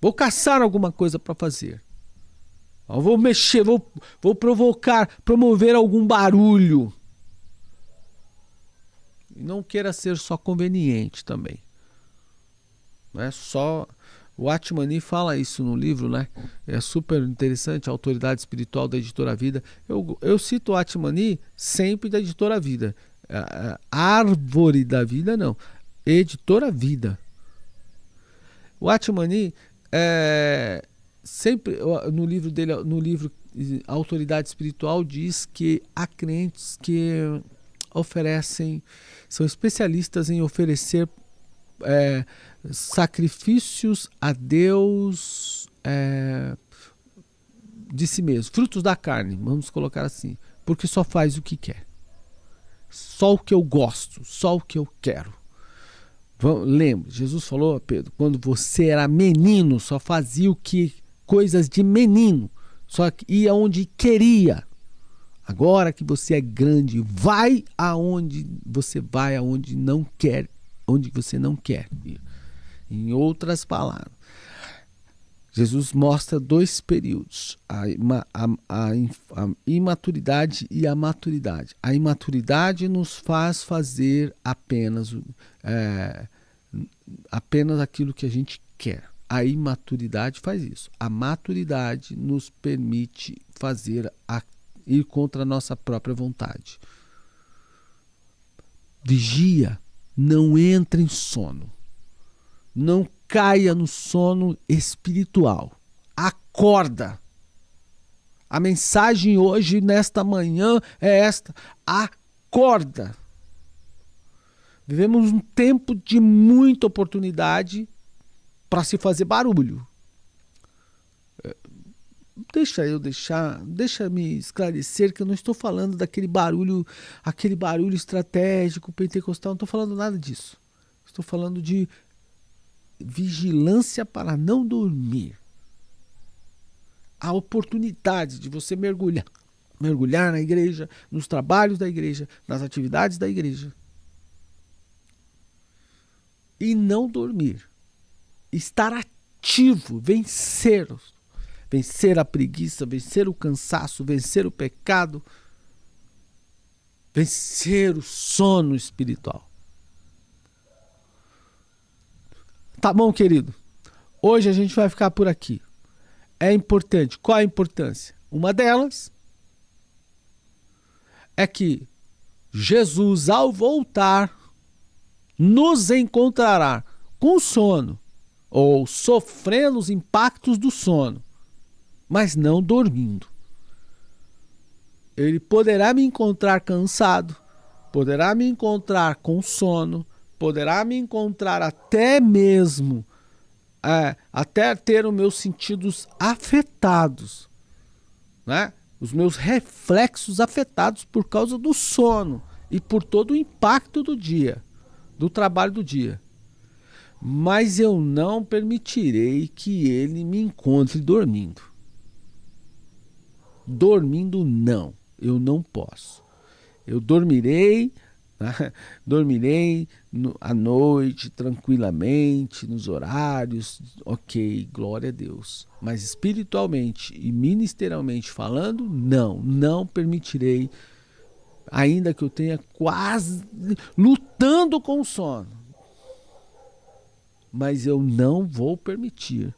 Vou caçar alguma coisa para fazer. Eu vou mexer, vou provocar, promover algum barulho. Não queira ser só conveniente também. Não é só... O Atmani fala isso no livro, né? É super interessante, a autoridade espiritual da Editora Vida. Eu cito o Atmani sempre da Editora Vida. Árvore da Vida, não. Editora Vida. O Atmani, sempre no livro dele, no livro Autoridade Espiritual, diz que há crentes que oferecem, são especialistas em oferecer sacrifícios a Deus de si mesmo, frutos da carne, vamos colocar assim, porque só faz o que quer. Só o que eu gosto, só o que eu quero. Lembra, Jesus falou a Pedro, quando você era menino, só fazia coisas de menino, só ia onde queria. Agora que você é grande, vai aonde não quer, onde você não quer ir. Em outras palavras, Jesus mostra 2 períodos, a imaturidade e a maturidade. A imaturidade nos faz fazer apenas aquilo que a gente quer. A imaturidade faz isso. A maturidade nos permite ir contra a nossa própria vontade. Vigia, não entre em sono. Não caia no sono espiritual. Acorda. A mensagem hoje, nesta manhã, é esta. Acorda. Vivemos um tempo de muita oportunidade para se fazer barulho. Deixa-me esclarecer que eu não estou falando daquele barulho estratégico, pentecostal, não estou falando nada disso. Estou falando de vigilância para não dormir. A oportunidade de você mergulhar na igreja, nos trabalhos da igreja, nas atividades da igreja. E não dormir. Estar ativo, vencer a preguiça, vencer o cansaço, vencer o pecado, vencer o sono espiritual. Tá bom, querido? Hoje a gente vai ficar por aqui. É importante. Qual a importância? Uma delas é que Jesus, ao voltar, nos encontrará com sono ou sofrendo os impactos do sono, mas não dormindo. Ele poderá me encontrar cansado, poderá me encontrar com sono, poderá me encontrar até mesmo até ter os meus sentidos afetados, né? Os meus reflexos afetados por causa do sono e por todo o impacto do dia, do trabalho do dia. Mas eu não permitirei que ele me encontre dormindo. Dormindo não, eu não posso. Eu dormirei à noite, tranquilamente, nos horários, ok, glória a Deus. Mas espiritualmente e ministerialmente falando, não permitirei, ainda que eu tenha quase lutando com o sono. Mas eu não vou permitir.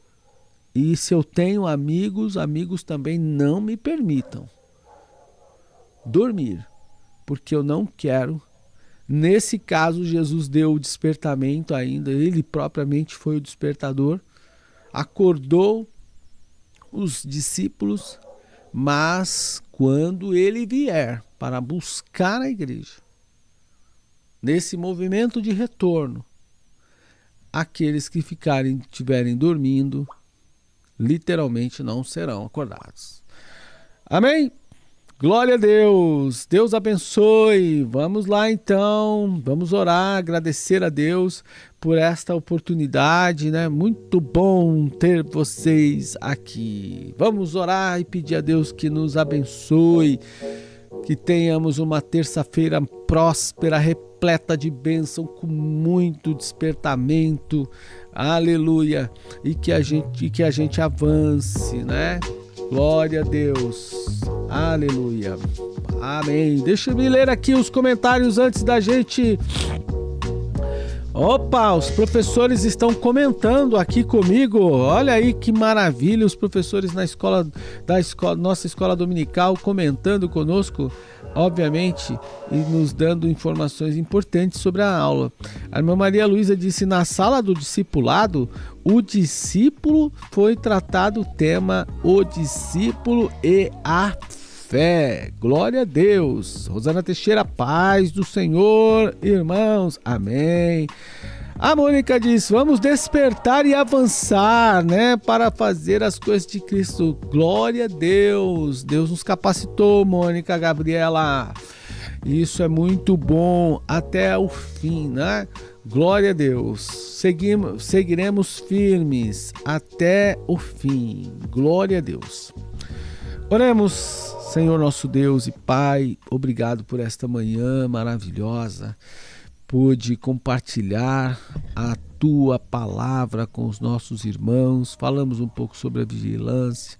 E se eu tenho amigos também não me permitam dormir, porque eu não quero. Nesse caso, Jesus deu o despertamento ainda, ele propriamente foi o despertador, acordou os discípulos, mas quando ele vier para buscar a igreja, nesse movimento de retorno, aqueles que estiverem dormindo, literalmente não serão acordados. Amém? Glória a Deus, Deus abençoe. Vamos lá então, vamos orar, agradecer a Deus por esta oportunidade, né? Muito bom ter vocês aqui. Vamos orar e pedir a Deus que nos abençoe, que tenhamos uma terça-feira próspera, repleta de bênção, com muito despertamento, aleluia, e que a gente avance, né? Glória a Deus. Aleluia. Amém. Deixa eu me ler aqui os comentários antes da gente... Opa, os professores estão comentando aqui comigo. Olha aí que maravilha, os professores nossa escola dominical comentando conosco, obviamente, e nos dando informações importantes sobre a aula. A irmã Maria Luísa disse: na sala do discipulado, o discípulo foi tratado o tema o discípulo e a fé. Glória a Deus. Rosana Teixeira, paz do Senhor, irmãos. Amém. A Mônica diz: vamos despertar e avançar, né, para fazer as coisas de Cristo. Glória a Deus. Deus nos capacitou, Mônica, Gabriela. Isso é muito bom até o fim, né? Glória a Deus. Seguiremos firmes até o fim. Glória a Deus. Oremos, Senhor nosso Deus e Pai, obrigado por esta manhã maravilhosa. Pude compartilhar a Tua palavra com os nossos irmãos. Falamos um pouco sobre a vigilância,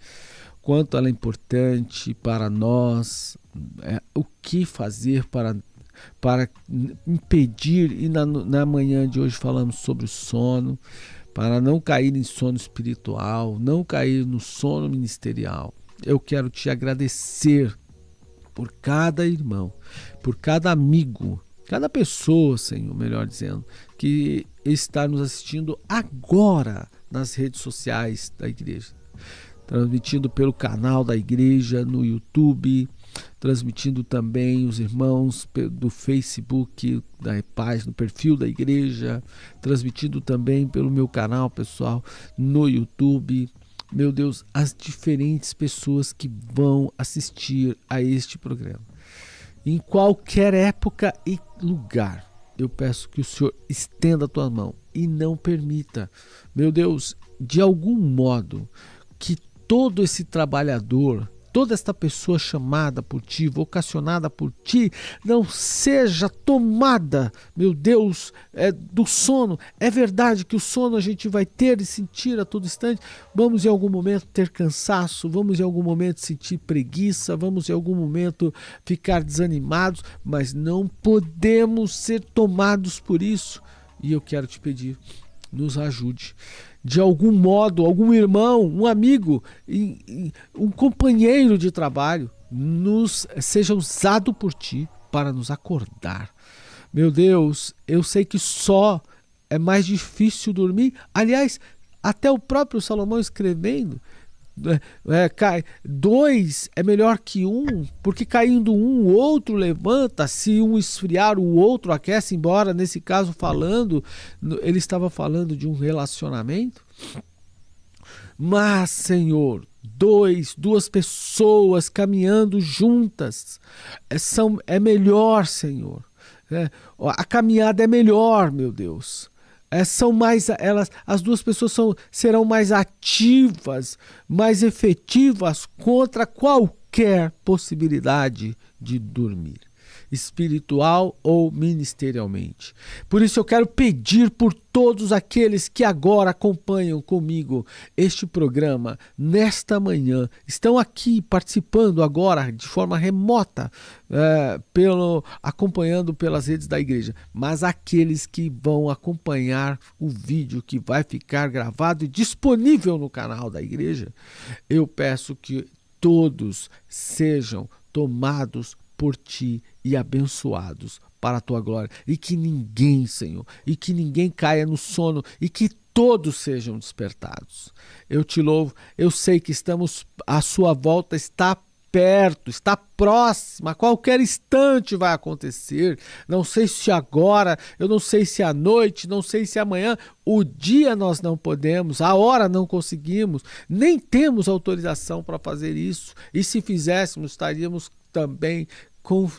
quanto ela é importante para nós, o que fazer para impedir, e na manhã de hoje falamos sobre o sono, para não cair em sono espiritual, não cair no sono ministerial. Eu quero te agradecer por cada irmão, por cada amigo, cada pessoa, Senhor, melhor dizendo, que está nos assistindo agora nas redes sociais da igreja, transmitindo pelo canal da igreja no YouTube, transmitindo também os irmãos do Facebook, da página, no perfil da igreja, transmitindo também pelo meu canal pessoal no YouTube. Meu Deus, as diferentes pessoas que vão assistir a este programa, em qualquer época e lugar, eu peço que o Senhor estenda a tua mão e não permita, meu Deus, de algum modo, que todo esse trabalhador, toda esta pessoa chamada por ti, vocacionada por ti, não seja tomada, meu Deus, do sono. É verdade que o sono a gente vai ter e sentir a todo instante. Vamos em algum momento ter cansaço, vamos em algum momento sentir preguiça, vamos em algum momento ficar desanimados, mas não podemos ser tomados por isso. E eu quero te pedir, nos ajude. De algum modo, algum irmão, um amigo, um companheiro de trabalho, seja usado por ti para nos acordar. Meu Deus, eu sei que só é mais difícil dormir. Aliás, até o próprio Salomão escrevendo, dois é melhor que um, porque caindo um, o outro levanta. Se um esfriar, o outro aquece. Embora nesse caso ele estava falando de um relacionamento, mas Senhor, duas pessoas caminhando juntas é melhor, Senhor. A caminhada é melhor, meu Deus. As duas pessoas serão mais ativas, mais efetivas contra qualquer possibilidade de dormir, espiritual ou ministerialmente. Por isso eu quero pedir por todos aqueles que agora acompanham comigo este programa, nesta manhã, estão aqui participando agora de forma remota, acompanhando pelas redes da igreja, mas aqueles que vão acompanhar o vídeo que vai ficar gravado e disponível no canal da igreja, eu peço que todos sejam tomados por ti e abençoados para a tua glória, e que ninguém, Senhor, e que ninguém caia no sono, e que todos sejam despertados. Eu te louvo, eu sei que a sua volta está perto, está próxima, a qualquer instante vai acontecer. Não sei se agora, eu não sei se à noite, não sei se amanhã. O dia nós não podemos, a hora não conseguimos, nem temos autorização para fazer isso, e se fizéssemos estaríamos também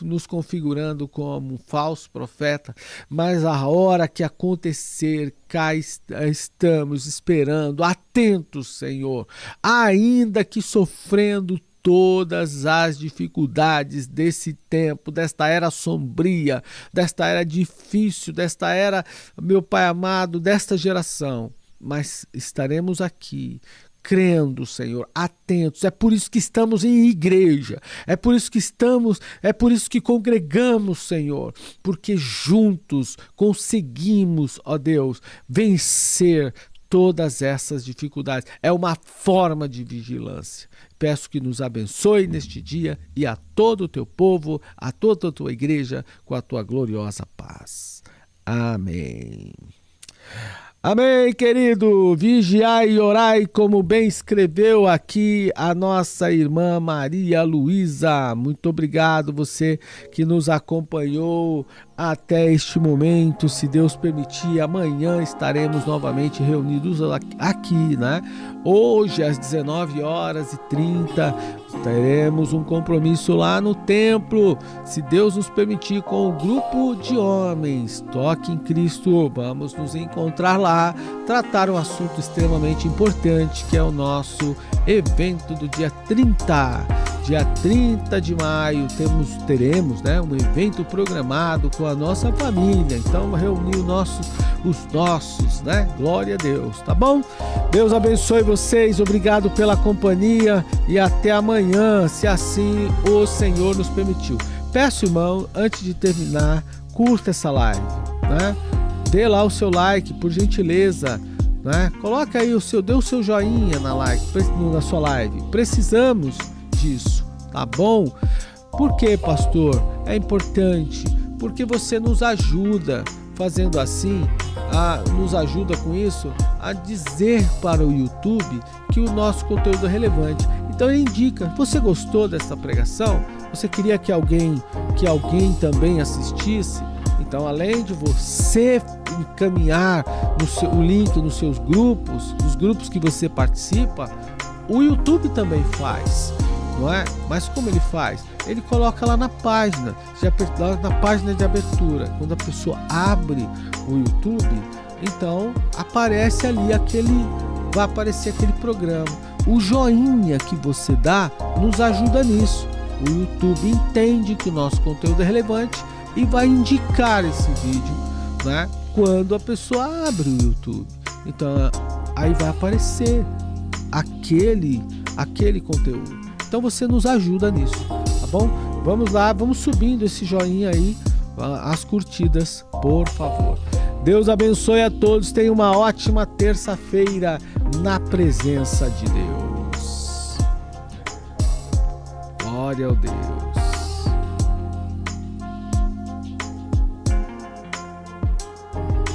nos configurando como um falso profeta. Mas a hora que acontecer, cá estamos esperando, atentos, Senhor, ainda que sofrendo todas as dificuldades desse tempo, desta era sombria, desta era difícil, desta era, meu Pai amado, desta geração, mas estaremos aqui crendo, Senhor, atentos. É por isso que estamos em igreja, é por isso que congregamos, Senhor, porque juntos conseguimos, ó Deus, vencer todas essas dificuldades. É uma forma de vigilância. Peço que nos abençoe neste dia e a todo o teu povo, a toda a tua igreja, com a tua gloriosa paz. Amém. Amém, querido. Vigiai e orai, como bem escreveu aqui a nossa irmã Maria Luísa. Muito obrigado, você que nos acompanhou até este momento. Se Deus permitir, amanhã estaremos novamente reunidos aqui, né? Hoje às 19h30, teremos um compromisso lá no templo, se Deus nos permitir, com o grupo de homens Toque em Cristo. Vamos nos encontrar lá, tratar um assunto extremamente importante, que é o nosso evento do dia 30. Dia 30 de maio teremos, né, um evento programado com a nossa família. Então reunir os nossos, né? Glória a Deus, tá bom? Deus abençoe vocês, obrigado pela companhia e até amanhã, se assim o Senhor nos permitiu. Peço, irmão, antes de terminar, curta essa live, né? Dê lá o seu like, por gentileza, né? Coloca aí dê o seu joinha na sua live. Precisamos disso, tá bom? Por que, pastor? É importante, porque você nos ajuda fazendo assim, nos ajuda com isso a dizer para o YouTube que o nosso conteúdo é relevante. Então ele indica: você gostou dessa pregação? Você queria que alguém também assistisse? Então, além de você encaminhar o link nos seus grupos, nos grupos que você participa, o YouTube também faz, não é? Mas como ele faz? Ele coloca lá na página de abertura. Quando a pessoa abre o YouTube, então aparece ali vai aparecer aquele programa. O joinha que você dá nos ajuda nisso. O YouTube entende que o nosso conteúdo é relevante e vai indicar esse vídeo, né, quando a pessoa abre o YouTube. Então aí vai aparecer aquele conteúdo. Então você nos ajuda nisso, tá bom? Vamos lá, vamos subindo esse joinha aí, as curtidas, por favor. Deus abençoe a todos, tenha uma ótima terça-feira na presença de Deus. Glória ao Deus.